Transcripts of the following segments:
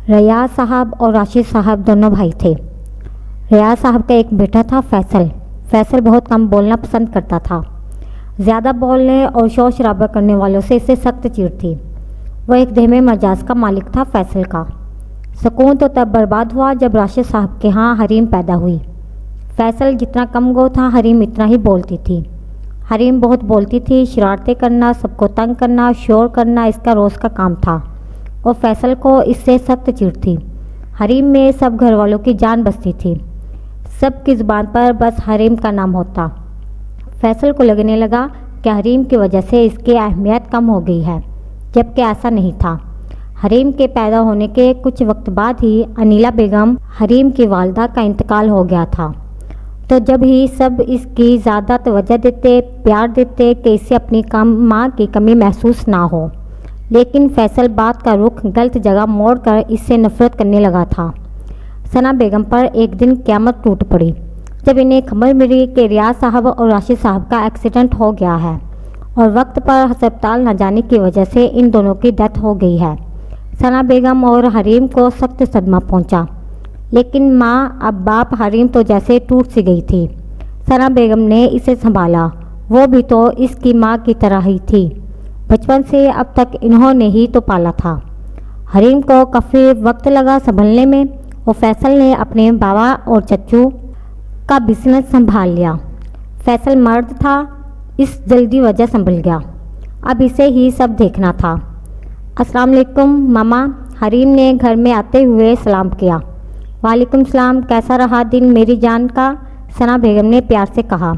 रियाज साहब और राशिद साहब दोनों भाई थे। रियाज साहब का एक बेटा था फैसल। फैसल बहुत कम बोलना पसंद करता था। ज़्यादा बोलने और शोर शराबा करने वालों से इसे सख्त चिढ़ थी। वह एक धीमे मजाज का मालिक था फैसल का। सुकून तो तब बर्बाद हुआ जब राशिद साहब के यहाँ हरीम पैदा हुई। फैसल जितना कम गो था, हरीम इतना ही बोलती थी। हरीम बहुत बोलती थी। शरारतें करना, सबको तंग करना, शोर करना इसका रोज़ का काम था और फैसल को इससे सख्त चिढ़ थी। हरीम में सब घर वालों की जान बसती थी। सबकी ज़ुबान पर बस हरीम का नाम होता। फैसल को लगने लगा कि हरीम की वजह से इसकी अहमियत कम हो गई है, जबकि ऐसा नहीं था। हरीम के पैदा होने के कुछ वक्त बाद ही अनीला बेगम हरीम की वालदा का इंतकाल हो गया था। तो जब ही सब इसकी ज़्यादा तवज्जो देते, प्यार देते कि इसे अपनी माँ की कमी महसूस ना हो। लेकिन फैसल बात का रुख गलत जगह मोड़कर इससे नफरत करने लगा था। सना बेगम पर एक दिन क़यामत टूट पड़ी जब इन्हें खबर मिली कि रियाज साहब और राशिद साहब का एक्सीडेंट हो गया है और वक्त पर अस्पताल न जाने की वजह से इन दोनों की डेथ हो गई है। सना बेगम और हरीम को सख्त सदमा पहुंचा। लेकिन माँ अब बाप हरीम तो जैसे टूट सी गई थी। सना बेगम ने इसे संभाला। वो भी तो इसकी माँ की तरह ही थी। बचपन से अब तक इन्होंने ही तो पाला था। हरीम को काफ़ी वक्त लगा संभलने में और फैसल ने अपने बाबा और चच्चू का बिजनेस संभाल लिया। फैसल मर्द था, इस जल्दी वजह संभल गया। अब इसे ही सब देखना था। अस्सलाम वालेकुम मामा, हरीम ने घर में आते हुए सलाम किया। वालेकुम सलाम, कैसा रहा दिन मेरी जान का? सना बेगम ने प्यार से कहा।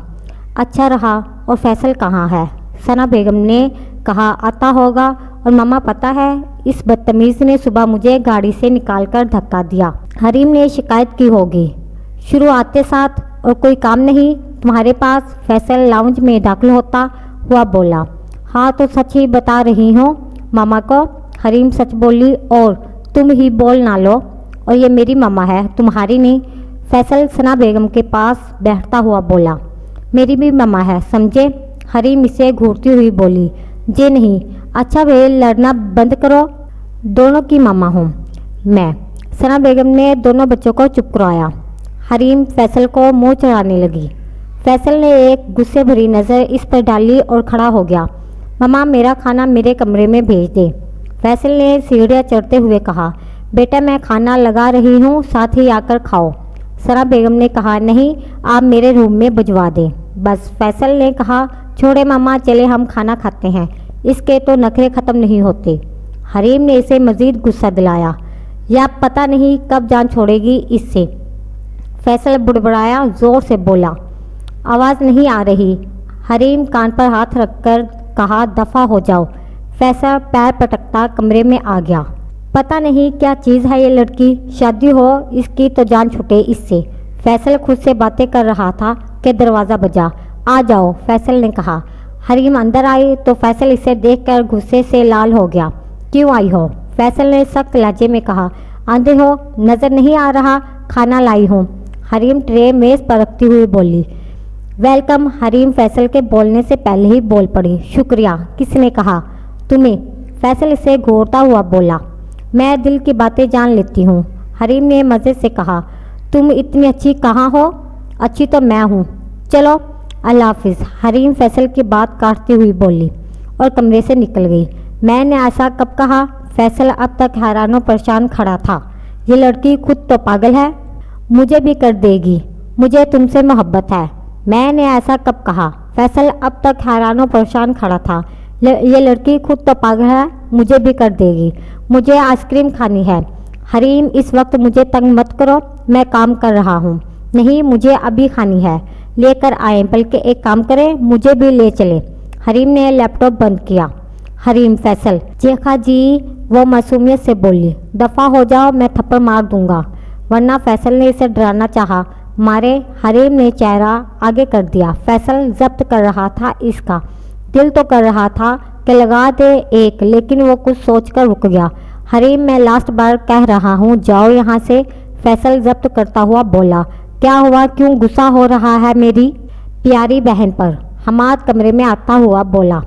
अच्छा रहा। और फैसल कहाँ है? सना बेगम ने कहा आता होगा। और मामा पता है, इस बदतमीज़ ने सुबह मुझे गाड़ी से निकालकर धक्का दिया। हरीम ने शिकायत की होगी। शुरू आते साथ और कोई काम नहीं तुम्हारे पास? फैसल लाउंज में दाखिल होता हुआ बोला। हाँ तो सच ही बता रही हूँ मामा को। हरीम सच बोली। और तुम ही बोल ना लो। और ये मेरी मामा है, तुम्हारी नहीं। फैसल सना बेगम के पास बैठता हुआ बोला। मेरी भी मामा है, समझे? हरीम इसे घूरती हुई बोली। जी नहीं। अच्छा वे लड़ना बंद करो। दोनों की मामा हूँ मैं। सना बेगम ने दोनों बच्चों को चुप करवाया। हरीम फैसल को मुंह चढ़ाने लगी। फैसल ने एक गुस्से भरी नज़र इस पर डाली और खड़ा हो गया। मामा मेरा खाना मेरे कमरे में भेज दे। फैसल ने सीढ़ियाँ चढ़ते हुए कहा। बेटा मैं खाना लगा रही हूँ, साथ ही आकर खाओ। सना बेगम ने कहा नहीं, आप मेरे रूम में भिजवा दें बस। फैसल ने कहा छोड़े मामा, चले हम खाना खाते हैं। इसके तो नखरे ख़त्म नहीं होते। हरीम ने इसे मज़ीद गुस्सा दिलाया। या पता नहीं कब जान छोड़ेगी इससे। फैसल बुड़बड़ाया, ज़ोर से बोला। आवाज़ नहीं आ रही। हरीम कान पर हाथ रखकर कहा दफ़ा हो जाओ। फैसल पैर पटकता कमरे में आ गया। पता नहीं क्या चीज़ है ये लड़की, शादी हो इसकी तो जान छूटे इससे। फैसल खुद से बातें कर रहा था कि दरवाज़ा बजा। आ जाओ, फैसल ने कहा। हरीम अंदर आई तो फैसल इसे देखकर गुस्से से लाल हो गया। क्यों आई हो? फैसल ने सख्त लहजे में कहा। आंधे हो, नज़र नहीं आ रहा? खाना लाई हूँ। हरीम ट्रे मेज़ पर रखती हुई बोली। वेलकम। हरीम फैसल के बोलने से पहले ही बोल पड़ी। शुक्रिया। किसने कहा? तुम्हें। फैसल इसे घूरता हुआ बोला। मैं दिल की बातें जान लेती हूँ। हरीम ने मज़े से कहा। तुम इतनी अच्छी कहाँ हो? अच्छी तो मैं हूँ। चलो अल्लाह हाफिज़। हरीम फैसल की बात काटती हुई बोली और कमरे से निकल गई। मैंने ऐसा कब कहा? फैसल अब तक हैरान और परेशान खड़ा था। ये लड़की खुद तो पागल है, मुझे भी कर देगी। मुझे तुमसे मोहब्बत है। मैंने ऐसा कब कहा? फैसल अब तक हैरान और परेशान खड़ा था। ये लड़की खुद तो पागल है, मुझे भी कर देगी। मुझे आइसक्रीम खानी है। हरीम इस वक्त मुझे तंग मत करो, मैं काम कर रहा हूँ। नहीं मुझे अभी खानी है। लेकर आए, बल्कि एक काम करें मुझे भी ले चले। हरीम ने लैपटॉप बंद किया। हरीम फैसल चेखा जी, वो मासूमियत से बोली। दफ़ा हो जाओ, मैं थप्पड़ मार दूंगा। वरना फैसल ने इसे डराना चाहा। मारे। हरीम ने चेहरा आगे कर दिया। फैसल जब्त कर रहा था इसका। दिल तो कर रहा था कि लगा दे एक, लेकिन वो कुछ सोचकर रुक गया। हरीम मैं लास्ट बार कह रहा हूँ, जाओ यहाँ से। फैसल जब्त करता हुआ बोला। क्या हुआ, क्यों गुस्सा हो रहा है मेरी प्यारी बहन पर? हमाद कमरे में आता हुआ बोला।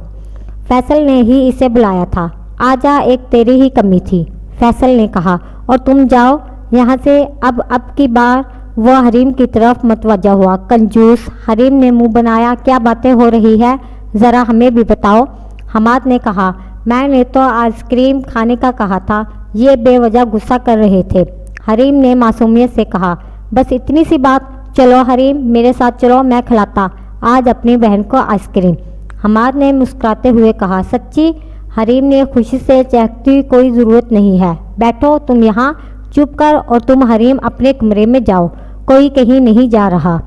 फैसल ने ही इसे बुलाया था। आजा, एक तेरी ही कमी थी। फैसल ने कहा, और तुम जाओ यहाँ से, अब की बार वह हरीम की तरफ मतवज्जा हुआ। कंजूस, हरीम ने मुंह बनाया, क्या बातें हो रही है, ज़रा हमें भी बताओ। हमाद ने कहा, मैंने तो आइसक्रीम खाने का कहा था, ये बेवजह गुस्सा कर रहे थे। हरीम ने मासूमियत से कहा, बस इतनी सी बात, चलो हरीम मेरे साथ चलो, मैं खिलाता आज अपनी बहन को आइसक्रीम। हमाद ने मुस्कुराते हुए कहा, सच्ची? हरीम ने खुशी से चहकती, कोई ज़रूरत नहीं है, बैठो तुम यहाँ चुप कर, और तुम हरीम अपने कमरे में जाओ, कोई कहीं नहीं जा रहा।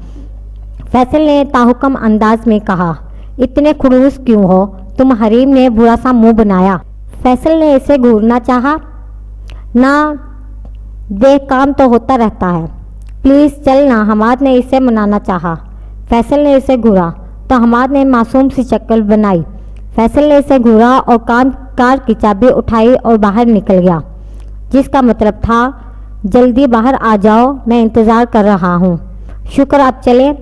फैसल ने ताहुकम अंदाज में कहा, इतने खुड़ूस क्यों हो तुम? हरीम ने बुरा सा मुंह बनाया। फैसल ने इसे घूरना चाहा, ना देख काम तो होता रहता है, प्लीज़ चल ना। हमाद ने इसे मनाना चाहा। फैसल ने इसे घूरा तो हमाद ने मासूम सी शक्ल बनाई। फैसल ने इसे घूरा और कार की चाबी उठाई और बाहर निकल गया, जिसका मतलब था, जल्दी बाहर आ जाओ, मैं इंतज़ार कर रहा हूँ। शुक्र आप चले,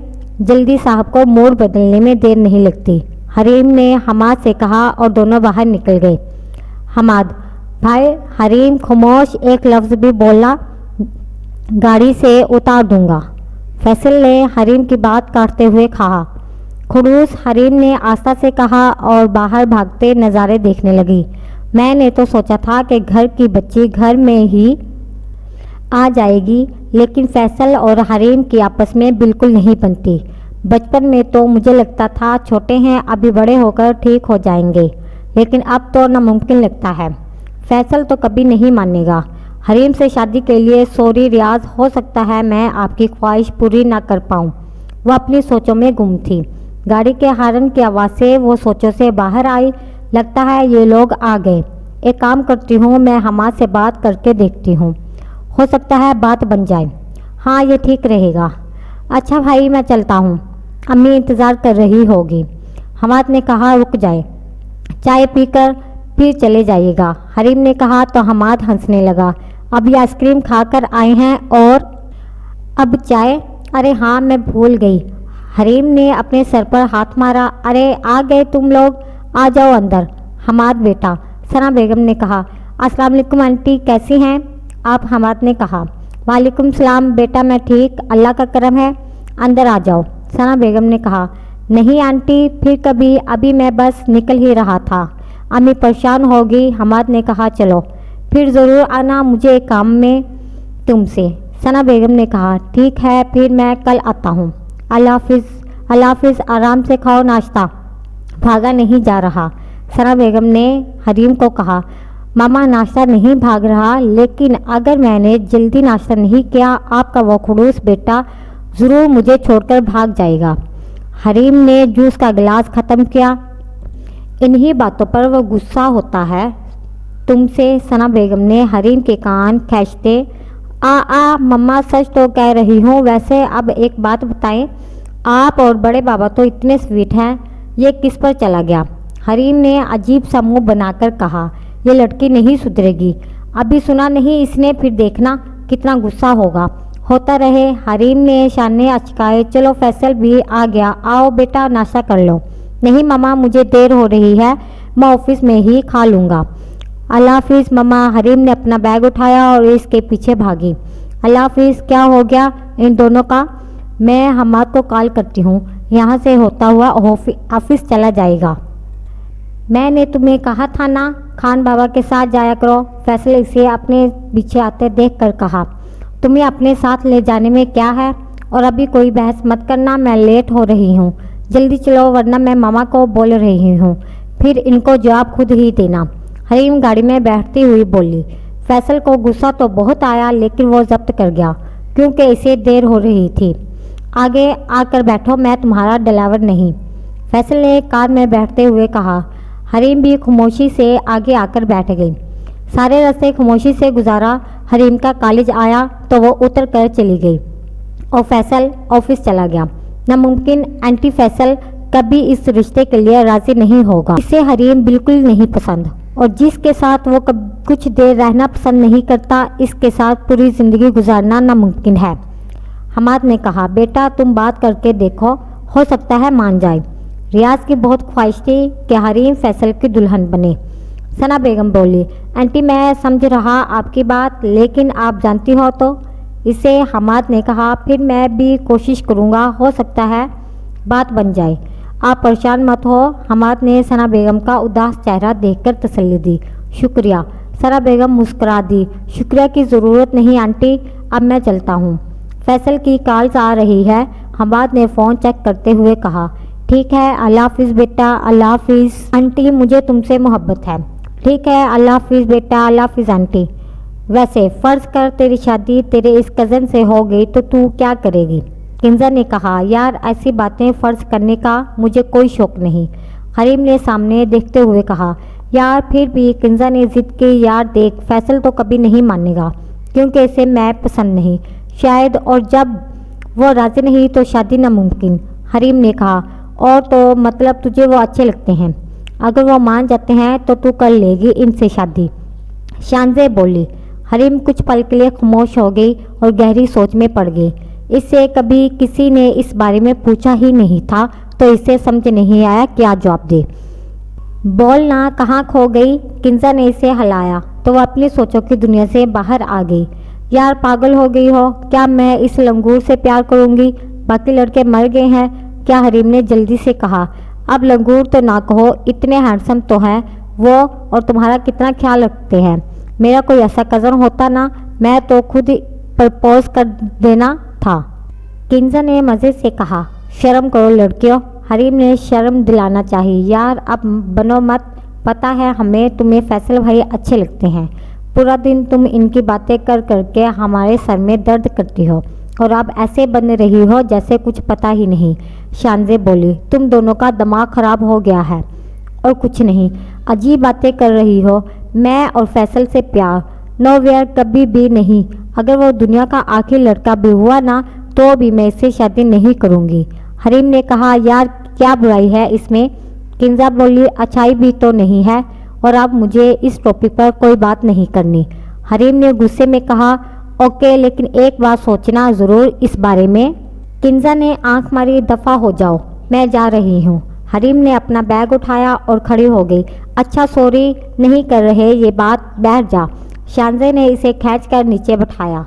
जल्दी साहब को मूड बदलने में देर नहीं लगती, हरीम ने हमाद से कहा और दोनों बाहर निकल गए। हमाद, भाई हरीम खामोश, एक लफ्ज़ भी बोलना, गाड़ी से उतार दूंगा। फैसल ने हरीम की बात काटते हुए कहा। खुड़ूस, हरीम ने आस्था से कहा और बाहर भागते नज़ारे देखने लगी। मैंने तो सोचा था कि घर की बच्ची घर में ही आ जाएगी, लेकिन फैसल और हरीम की आपस में बिल्कुल नहीं बनती। बचपन में तो मुझे लगता था छोटे हैं, अभी बड़े होकर ठीक हो जाएंगे, लेकिन अब तो नामुमकिन लगता है। फैसल तो कभी नहीं मानेगा हरीम से शादी के लिए। सॉरी रियाज, हो सकता है मैं आपकी ख्वाहिश पूरी ना कर पाऊँ। वह अपनी सोचों में गुम थी। गाड़ी के हॉर्न की आवाज़ से वो सोचों से बाहर आई। लगता है ये लोग आ गए। एक काम करती हूँ, मैं हमाद से बात करके देखती हूँ, हो सकता है बात बन जाए। हाँ, ये ठीक रहेगा। अच्छा भाई, मैं चलता हूँ, अम्मी इंतज़ार कर रही होगी। हमाद ने कहा, रुक जाए, चाय पीकर फिर चले जाइएगा। हरीम ने कहा तो हमाद हंसने लगा। अभी आइसक्रीम खाकर आए हैं और अब चाय? अरे हाँ, मैं भूल गई। हरीम ने अपने सर पर हाथ मारा। अरे आ गए तुम लोग, आ जाओ अंदर। हमाद बेटा, सना बेगम ने कहा। अस्सलाम वालेकुम आंटी, कैसी हैं आप? हमाद ने कहा। वालेकुम सलाम बेटा, मैं ठीक, अल्लाह का करम है, अंदर आ जाओ। सना बेगम ने कहा। नहीं आंटी, फिर कभी, अभी मैं बस निकल ही रहा था, अम्मी परेशान होगी। हमाद ने कहा, चलो फिर ज़रूर आना, मुझे एक काम में तुमसे। सना बेगम ने कहा, ठीक है, फिर मैं कल आता हूँ। अल्लाह हाफिज़। अल्लाह हाफिज़, आराम से खाओ नाश्ता, भागा नहीं जा रहा। सना बेगम ने हरीम को कहा, मामा नाश्ता नहीं भाग रहा, लेकिन अगर मैंने जल्दी नाश्ता नहीं किया, आपका वो खुड़ूस बेटा ज़रूर मुझे छोड़कर भाग जाएगा। हरीम ने जूस का गिलास ख़त्म किया। इन्हीं बातों पर वो गुस्सा होता है तुमसे। सना बेगम ने हरीम के कान खींचते, मम्मा सच तो कह रही हूँ। वैसे अब एक बात बताएं, आप और बड़े बाबा तो इतने स्वीट हैं, ये किस पर चला गया? हरीम ने अजीब सा मुँह बनाकर कहा, ये लड़की नहीं सुधरेगी। अभी सुना नहीं इसने, फिर देखना कितना गुस्सा होगा। होता रहे। हरीम ने शाने अचकाए। चलो फैसल भी आ गया, आओ बेटा नाश्ता कर लो। नहीं मामा, मुझे देर हो रही है, मैं ऑफिस में ही खा लूँगा। अल्लाह हाफिज़ मम्मा। हरीम ने अपना बैग उठाया और इसके पीछे भागी। अल्लाह हाफिज़। क्या हो गया इन दोनों का? मैं हमाद को कॉल करती हूँ, यहाँ से होता हुआ ऑफिस चला जाएगा। मैंने तुम्हें कहा था ना, खान बाबा के साथ जाया करो। फैसल इसे अपने पीछे आते देख कर कहा, तुम्हें अपने साथ ले जाने में क्या है? और अभी कोई बहस मत करना, मैं लेट हो रही हूँ, जल्दी चलो वरना मैं मामा को बोल रही हूँ, फिर इनको जवाब खुद ही देना। हरीम गाड़ी में बैठती हुई बोली। फैसल को गुस्सा तो बहुत आया, लेकिन वो जब्त कर गया क्योंकि इसे देर हो रही थी। आगे आकर बैठो, मैं तुम्हारा ड्राइवर नहीं, फैसल ने कार में बैठते हुए कहा। हरीम भी खामोशी से आगे आकर बैठ गई। सारे रास्ते खामोशी से गुजारा। हरीम का कॉलेज आया तो वो उतर कर चली गई और फैसल ऑफिस चला गया। नामुमकिन, एंटी फैसल कभी इस रिश्ते के लिए राजी नहीं होगा। इसे हरीम बिल्कुल नहीं पसंद, और जिसके साथ वो कुछ देर रहना पसंद नहीं करता, इसके साथ पूरी ज़िंदगी गुजारना नामुमकिन है। हमाद ने कहा, बेटा तुम बात करके देखो, हो सकता है मान जाए। रियाज की बहुत ख्वाहिश थी कि हरीम फैसल की दुल्हन बने। सना बेगम बोली, आंटी मैं समझ रहा आपकी बात, लेकिन आप जानती हो तो। इसे हमाद ने कहा, फिर मैं भी कोशिश करूँगा, हो सकता है बात बन जाए। आप परेशान मत हो। हमाद ने सना बेगम का उदास चेहरा देखकर तसल्ली दी। शुक्रिया। सना बेगम मुस्कुरा दी। शुक्रिया की ज़रूरत नहीं आंटी, अब मैं चलता हूँ। फैसल की कॉल्स आ रही है। हमाद ने फ़ोन चेक करते हुए कहा, ठीक है, अल्लाह हाफिज़ बेटा, अल्लाह हाफिज़ आंटी, मुझे तुमसे मोहब्बत है। ठीक है, अल्लाह हाफिज़ बेटा, अल्लाह हाफिज़ आंटी। वैसे फ़र्ज़ कर तेरी शादी तेरे इस कज़न से हो गई तो तू क्या करेगी? किंजा ने कहा, यार ऐसी बातें फ़र्ज करने का मुझे कोई शौक़ नहीं। हरीम ने सामने देखते हुए कहा, यार फिर भी। किंजा ने ज़िद की, यार देख, फैसल तो कभी नहीं मानेगा क्योंकि इसे मैं पसंद नहीं, शायद, और जब वो राज़ी नहीं तो शादी नामुमकिन। हरीम ने कहा, और तो मतलब तुझे वो अच्छे लगते हैं? अगर वो मान जाते हैं तो तू कर लेगी इनसे शादी? शानज़े बोली। हरीम कुछ पल के लिए खामोश हो गई और गहरी सोच में पड़ गई। इससे कभी किसी ने इस बारे में पूछा ही नहीं था तो इसे समझ नहीं आया क्या जवाब दे। बोल ना, कहाँ खो गई? किंजा ने इसे हिलाया तो वह अपनी सोचों की दुनिया से बाहर आ गई। यार पागल हो गई हो क्या? मैं इस लंगूर से प्यार करूँगी? बाकी लड़के मर गए हैं क्या? हरीम ने जल्दी से कहा। अब लंगूर तो ना कहो, इतने हैंडसम तो हैं वो, और तुम्हारा कितना ख्याल रखते हैं। मेरा कोई ऐसा कज़न होता ना, मैं तो खुद प्रपोज कर देना था। किंजा ने मज़े से कहा, शर्म करो लड़कियों। हरीम ने शर्म दिलाना चाहिए। यार अब बनो मत, पता है हमें तुम्हें फैसल भाई अच्छे लगते हैं। पूरा दिन तुम इनकी बातें कर करके हमारे सर में दर्द करती हो और अब ऐसे बन रही हो जैसे कुछ पता ही नहीं। शानज़े बोली, तुम दोनों का दिमाग ख़राब हो गया है और कुछ नहीं, अजीब बातें कर रही हो। मैं और फैसल से प्यार? नो वेयर, कभी भी नहीं। अगर वो दुनिया का आखिरी लड़का भी हुआ ना तो भी मैं इससे शादी नहीं करूँगी। हरीम ने कहा, यार क्या बुराई है इसमें? किंजा बोली, अच्छाई भी तो नहीं है, और अब मुझे इस टॉपिक पर कोई बात नहीं करनी। हरीम ने गुस्से में कहा, ओके, लेकिन एक बार सोचना ज़रूर इस बारे में। किंजा ने आंख मारी, दफ़ा हो जाओ, मैं जा रही हूँ। हरीम ने अपना बैग उठाया और खड़ी हो गई। अच्छा सॉरी नहीं कर रहे ये बात, बैठ जा। शानज़े ने इसे खींचकर नीचे बैठाया।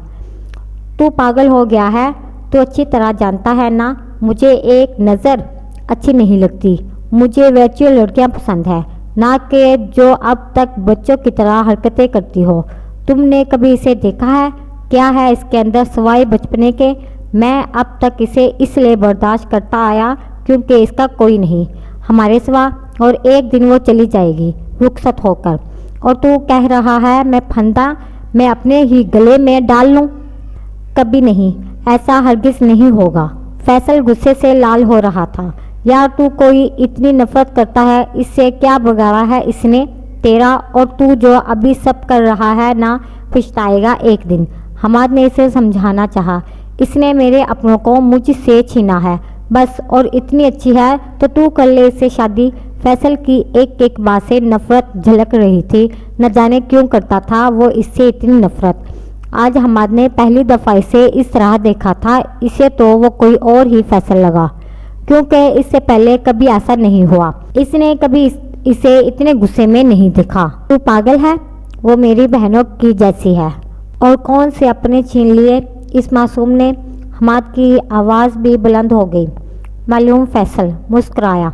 तू पागल हो गया है? तू अच्छी तरह जानता है ना, मुझे एक नज़र अच्छी नहीं लगती। मुझे वैसी लड़कियां पसंद है, ना कि जो अब तक बच्चों की तरह हरकतें करती हो। तुमने कभी इसे देखा है? क्या है इसके अंदर सिवाय बचपने के? मैं अब तक इसे इसलिए बर्दाश्त करता आया क्योंकि इसका कोई नहीं हमारे सिवा, और एक दिन वो चली जाएगी रुखसत होकर। और तू कह रहा है मैं फंदा मैं अपने ही गले में डाल लूँ? कभी नहीं, ऐसा हरगिज़ नहीं होगा। फैसल गुस्से से लाल हो रहा था। यार तू कोई इतनी नफरत करता है, इससे क्या बिगाड़ा है इसने तेरा? और तू जो अभी सब कर रहा है ना, पछताएगा एक दिन। हमाद ने इसे समझाना चाहा, इसने मेरे अपनों को मुझसे छीना है बस, और इतनी अच्छी है तो तू कर ले इससे शादी। फैसल की एक एक बात से नफरत झलक रही थी। न जाने क्यों करता था वो इससे इतनी नफरत। आज हमाद ने पहली दफ़ा इसे इस तरह देखा था। इसे तो वो कोई और ही फैसल लगा क्योंकि इससे पहले कभी ऐसा नहीं हुआ। इसने कभी इसे इतने गुस्से में नहीं देखा। तू पागल है? वो मेरी बहनों की जैसी है। और कौन से अपने छीन लिए? इस मासूम ने। हमाद की आवाज़ भी बुलंद हो गई। मालूम? फैसल मुस्कुराया।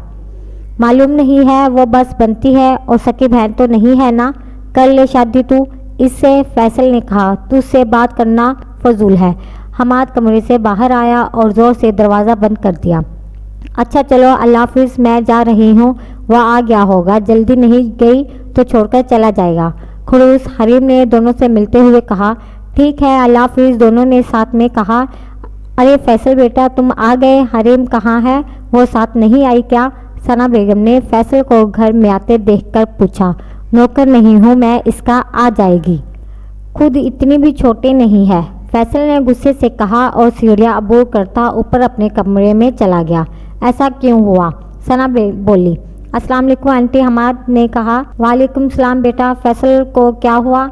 मालूम नहीं है, वो बस बनती है, और सकी बहन तो नहीं है ना। कर ले शादी तू इससे, फैसल ने कहा। तुझसे बात करना फजूल है। हमाद कमरे से बाहर आया और ज़ोर से दरवाज़ा बंद कर दिया। अच्छा चलो, अल्लाह हाफिज़, मैं जा रही हूँ। वह आ गया होगा, जल्दी नहीं गई तो छोड़कर चला जाएगा। खड़ूस, हरीम ने दोनों से मिलते हुए कहा। ठीक है, अल्लाह हाफिज़, दोनों ने साथ में कहा। अरे फैसल बेटा, तुम आ गए। हरीम कहाँ है? वो साथ नहीं आई क्या? सना बेगम ने फैसल को घर में आते देखकर पूछा। नौकर नहीं हूँ मैं इसका, आ जाएगी। खुद इतनी भी छोटे नहीं है, फैसल ने गुस्से से कहा और सीढ़ियाँ अबूर करता ऊपर अपने कमरे में चला गया। ऐसा क्यों हुआ? सना बोली। अस्सलाम वालेकुम आंटी, हमाद ने कहा। वालेकुम सलाम बेटा। फैसल को क्या हुआ?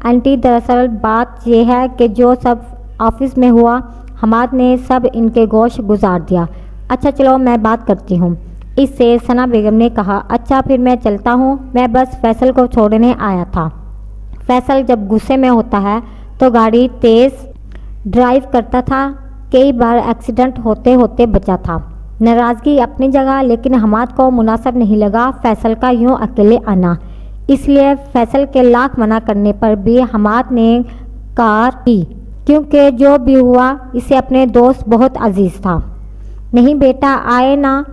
आंटी दरअसल बात यह है कि जो सब ऑफिस में हुआ, हमाद ने सब इनके गोश गुजार दिया। अच्छा चलो, मैं बात करती हूँ। इससे सना बेगम ने कहा, अच्छा फिर मैं चलता हूँ, मैं बस फैसल को छोड़ने आया था। फैसल जब गुस्से में होता है तो गाड़ी तेज़ ड्राइव करता था, कई बार एक्सीडेंट होते होते बचा था। नाराज़गी अपनी जगह, लेकिन हमाद को मुनासिब नहीं लगा फैसल का यूं अकेले आना, इसलिए फैसल के लाख मना करने पर भी हमाद ने कार की, क्योंकि जो भी हुआ इसे अपने दोस्त बहुत अजीज़ था। नहीं बेटा, आए ना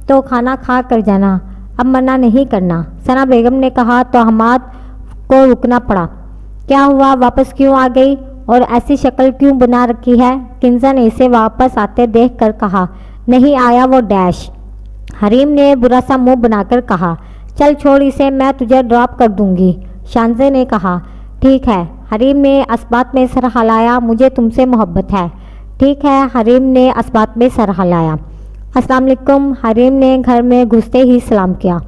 तो खाना खा कर जाना, अब मना नहीं करना, सना बेगम ने कहा तो हमाद को रुकना पड़ा। क्या हुआ, वापस क्यों आ गई और ऐसी शक्ल क्यों बना रखी है? किंजा ने इसे वापस आते देख कर कहा। नहीं आया वो डैश। हरीम ने बुरा सा मुंह बनाकर कहा। चल छोड़ इसे, मैं तुझे ड्रॉप कर दूंगी, शानजे ने कहा। ठीक है। हरीम ने अस्बात में सर हिलाया। मुझे तुमसे मोहब्बत है। ठीक है। हरीम ने अस्बात में सर हिलाया। अस्सलाम वालेकुम। हरीम ने घर में घुसते ही सलाम किया।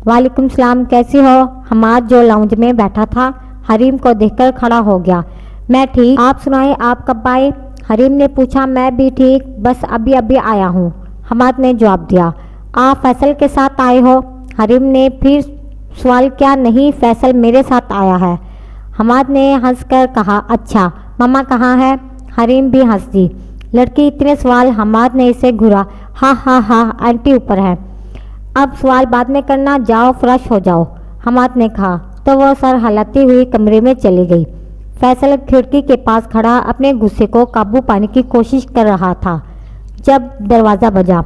वालेकुम सलाम, कैसी हो? हमाद जो लाउंज में बैठा था हरीम को देखकर खड़ा हो गया। मैं ठीक, आप सुनाएं, आप कब आए? हरीम ने पूछा। मैं भी ठीक, बस अभी अभी आया हूँ, हमाद ने जवाब दिया। आप फैसल के साथ आए हो? हरीम ने फिर सवाल किया। नहीं, फैसल मेरे साथ आया है, हमाद ने हंसकर कहा। अच्छा, मामा कहाँ है? हरीम भी हंस दी। लड़की इतने सवाल, हमाद ने इसे घूरा। हाँ हाँ हाँ, आंटी ऊपर है, अब सवाल बाद में करना, जाओ फ्रेश हो जाओ, हमाद ने कहा। तो वह सर हिलाती हुई कमरे में चली गई। फैसल खिड़की के पास खड़ा अपने गुस्से को काबू पाने की कोशिश कर रहा था जब दरवाज़ा बजा।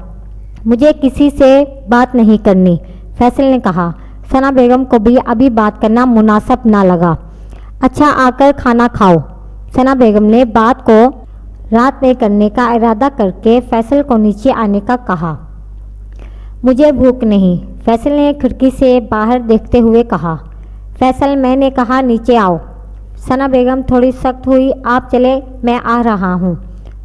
मुझे किसी से बात नहीं करनी, फैसल ने कहा। सना बेगम को भी अभी बात करना मुनासिब ना लगा। अच्छा, आकर खाना खाओ, सना बेगम ने बात को रात में करने का इरादा करके फैसल को नीचे आने का कहा। मुझे भूख नहीं, फैसल ने खिड़की से बाहर देखते हुए कहा। फैसल, मैंने कहा नीचे आओ। सना बेगम थोड़ी सख्त हुई। आप चले, मैं आ रहा हूँ,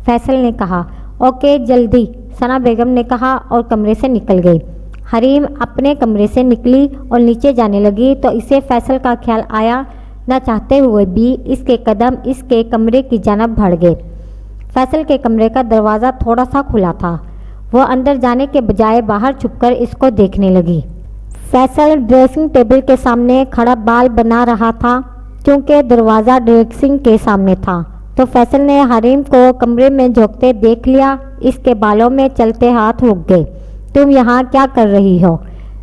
फैसल ने कहा। ओके, जल्दी, सना बेगम ने कहा और कमरे से निकल गई। हरीम अपने कमरे से निकली और नीचे जाने लगी तो इसे फैसल का ख्याल आया। न चाहते हुए भी इसके कदम इसके कमरे की जानब बढ़ गए। फैसल के कमरे का दरवाज़ा थोड़ा सा खुला था। वह अंदर जाने के बजाय बाहर छुपकर इसको देखने लगी। फैसल ड्रेसिंग टेबल के सामने खड़ा बाल बना रहा था। क्योंकि दरवाज़ा ड्रेसिंग के सामने था तो फैसल ने हरीम को कमरे में झोंकते देख लिया। इसके बालों में चलते हाथ रुक गए। तुम यहाँ क्या कर रही हो?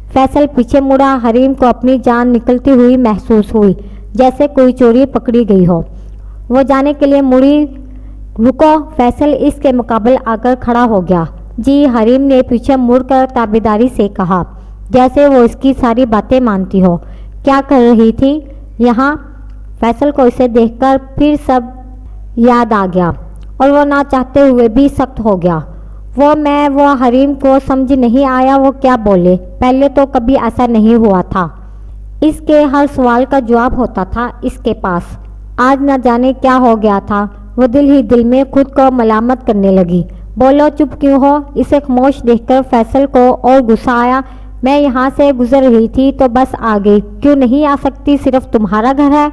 फैसल पीछे मुड़ा। हरीम को अपनी जान निकलती हुई महसूस हुई, जैसे कोई चोरी पकड़ी गई हो। वो जाने के लिए मुड़ी। रुको, फैसल इसके मुकाबले आकर खड़ा हो गया। जी, हरीम ने पीछे मुड़कर ताबेदारी से कहा, जैसे वो इसकी सारी बातें मानती हो। क्या कर रही थी यहाँ? फैसल को इसे देखकर फिर सब याद आ गया और वो ना चाहते हुए भी सख्त हो गया। वो हरीम को समझ नहीं आया वो क्या बोले। पहले तो कभी ऐसा नहीं हुआ था। इसके हर सवाल का जवाब होता था इसके पास। आज न जाने क्या हो गया था। वो दिल ही दिल में खुद को मलामत करने लगी। बोलो, चुप क्यों हो? इसे खामोश देखकर फैसल को और गुस्सा आया। मैं यहाँ से गुजर रही थी तो बस आ गई, क्यों नहीं आ सकती? सिर्फ तुम्हारा घर है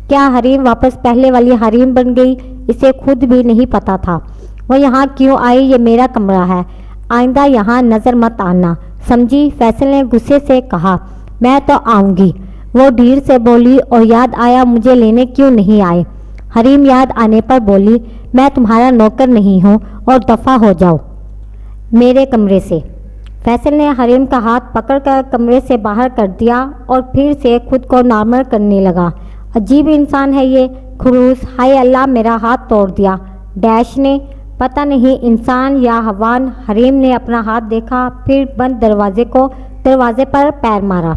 क्या? हरीम वापस पहले वाली हरीम बन गई। इसे खुद भी नहीं पता था वो यहाँ क्यों आई। ये मेरा कमरा है, आइंदा यहाँ नज़र मत आना, समझी? फैसल ने गुस्से से कहा। मैं तो आऊँगी, वो ढीर से बोली। और याद आया, मुझे लेने क्यों नहीं आए? हरीम याद आने पर बोली, मैं तुम्हारा नौकर नहीं हूँ और दफ़ा हो जाओ मेरे कमरे से। फैसल ने हरीम का हाथ पकड़कर कमरे से बाहर कर दिया और फिर से खुद को नॉर्मल करने लगा। अजीब इंसान है ये, खड़ूस। हाय अल्लाह, मेरा हाथ तोड़ दिया। डैश ने, पता नहीं इंसान या हवान। हरीम ने अपना हाथ देखा, फिर बंद दरवाजे पर पैर मारा।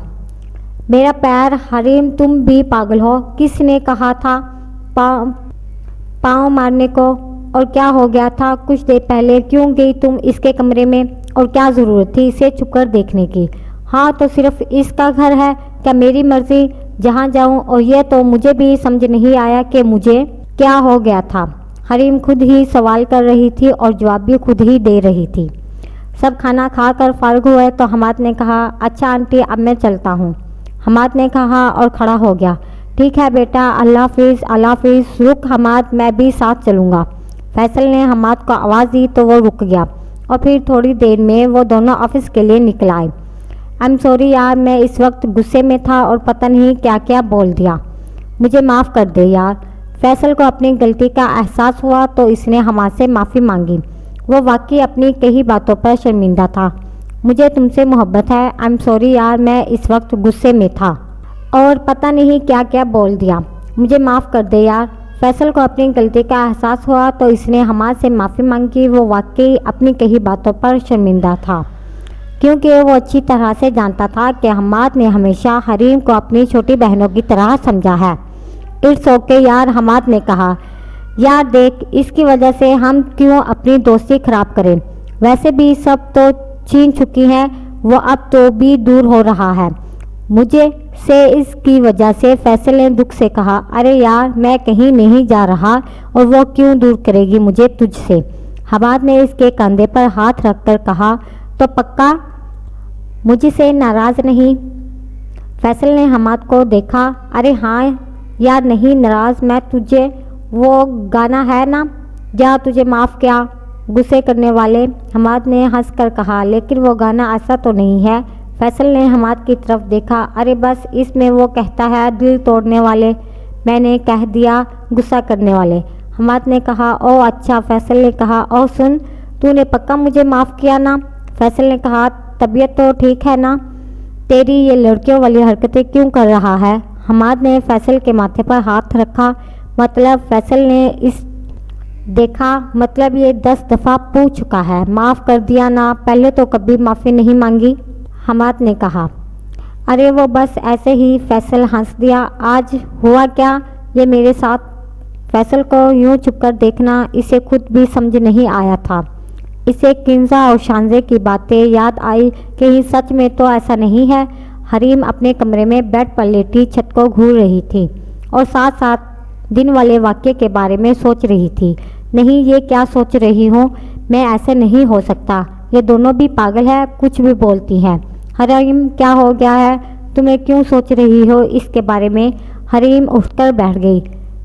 मेरा पैर? हरीम, तुम भी पागल हो। किसने कहा था पाँव मारने को? और क्या हो गया था? कुछ देर पहले क्यों गई तुम इसके कमरे में और क्या ज़रूरत थी इसे छुपकर देखने की? हाँ, तो सिर्फ इसका घर है क्या? मेरी मर्जी जहाँ जाऊँ। और ये तो मुझे भी समझ नहीं आया कि मुझे क्या हो गया था। हरीम खुद ही सवाल कर रही थी और जवाब भी खुद ही दे रही थी। सब खाना खाकर फारिग हुए तो हमाद ने कहा, अच्छा आंटी, अब मैं चलता हूँ। हमाद ने कहा और खड़ा हो गया। ठीक है बेटा, अल्लाह हाफिज़, अल्लाह हाफिज़। रुक हमाद, मैं भी साथ चलूँगा। फैसल ने हमाद को आवाज़ दी तो वो रुक गया। और फिर थोड़ी देर में वो दोनों ऑफिस के लिए निकल आए। आई एम सॉरी यार, मैं इस वक्त गुस्से में था और पता नहीं क्या क्या बोल दिया, मुझे माफ़ कर दे यार। फैसल को अपनी गलती का एहसास हुआ तो इसने हमारे माफ़ी मांगी। वो वाकई अपनी कई बातों पर शर्मिंदा था। मुझे तुमसे मोहब्बत है, आई एम सॉरी यार, मैं इस वक्त गुस्से में था और पता नहीं क्या क्या बोल दिया, मुझे माफ़ कर दे यार। फैसल को अपनी गलती का एहसास हुआ तो इसने हमाद से माफ़ी मांगी। वो वाकई अपनी कई बातों पर शर्मिंदा था, क्योंकि वो अच्छी तरह से जानता था कि हमाद ने हमेशा हरीम को अपनी छोटी बहनों की तरह समझा है। इट्स ओके यार, हमाद ने कहा। यार देख, इसकी वजह से हम क्यों अपनी दोस्ती खराब करें, वैसे भी सब तो छीन चुकी है, वो अब तो भी दूर हो रहा है मुझे से। इसकी वजह से फैसल ने दुख से कहा, अरे यार मैं कहीं नहीं जा रहा और वो क्यों दूर करेगी मुझे तुझसे। हमाद ने इसके कंधे पर हाथ रखकर कहा, तो पक्का मुझसे नाराज़ नहीं। फैसल ने हमाद को देखा, अरे हाँ यार नहीं नाराज़ मैं तुझे, वो गाना है ना जा तुझे माफ़ किया गुस्से करने वाले। हमाद ने हंसकर कहा, लेकिन वो गाना ऐसा तो नहीं है। फैसल ने हमाद की तरफ देखा, अरे बस इसमें वो कहता है दिल तोड़ने वाले, मैंने कह दिया गुस्सा करने वाले। हमाद ने कहा, ओ अच्छा। फैसल ने कहा, ओ सुन, तूने पक्का मुझे माफ़ किया ना। फैसल ने कहा, तबीयत तो ठीक है ना, तेरी ये लड़कियों वाली हरकतें क्यों कर रहा है। हमाद ने फैसल के माथे पर हाथ रखा, मतलब फैसल ने इस देखा, मतलब ये 10 दफ़ा पूछ चुका है, माफ़ कर दिया ना, पहले तो कभी माफ़ी नहीं मांगी। हमाद ने कहा, अरे वो बस ऐसे ही। फैसल हंस दिया, आज हुआ क्या ये मेरे साथ। फैसल को यूं चुपकर देखना इसे खुद भी समझ नहीं आया था। इसे किंजा और शानजे की बातें याद आई कि ही सच में तो ऐसा नहीं है। हरीम अपने कमरे में बेड पर लेटी छत को घूर रही थी और साथ साथ दिन वाले वाक्य के बारे में सोच रही थी। नहीं, ये क्या सोच रही हूँ मैं, ऐसे नहीं हो सकता, ये दोनों भी पागल है, कुछ भी बोलती हैं। हरीम क्या हो गया है, तुम्हें क्यों सोच रही हो इसके बारे में। हरीम उठकर बैठ गई।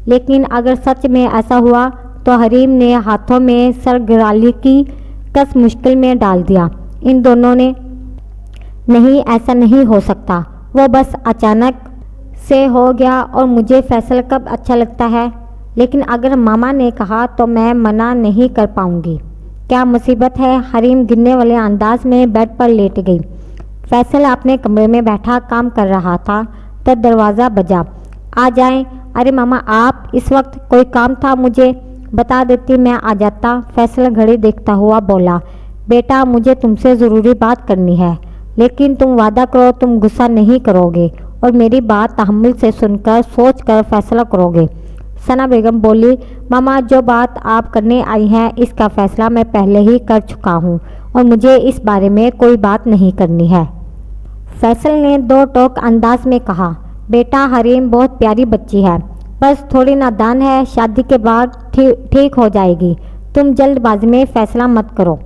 लेकिन अगर सच में ऐसा हुआ तो हरीम ने हाथों में सरगराली की कस मुश्किल में डाल दिया। इन दोनों ने, नहीं ऐसा नहीं हो सकता, वो बस अचानक से हो गया और मुझे फैसल कब अच्छा लगता है, लेकिन अगर मामा ने कहा तो मैं मना नहीं कर पाऊंगी। क्या मुसीबत है। हरीम गिरने वाले अंदाज में बेड पर लेट गई। फैसल अपने कमरे में बैठा काम कर रहा था तब दरवाज़ा बजा। आ जाएं। अरे मामा आप, इस वक्त कोई काम था, मुझे बता देती मैं आ जाता। फैसल घड़ी देखता हुआ बोला, बेटा मुझे तुमसे ज़रूरी बात करनी है, लेकिन तुम वादा करो तुम गुस्सा नहीं करोगे और मेरी बात तहम्मुल से सुनकर सोच कर फैसला करोगे। सना बेगम बोली, मामा जो बात आप करने आई हैं इसका फैसला मैं पहले ही कर चुका हूँ और मुझे इस बारे में कोई बात नहीं करनी है। फैसल ने दो टोक अंदाज में कहा, बेटा हरीम बहुत प्यारी बच्ची है, बस थोड़ी नादान है, शादी के बाद ठीक हो जाएगी, तुम जल्दबाजी में फैसला मत करो।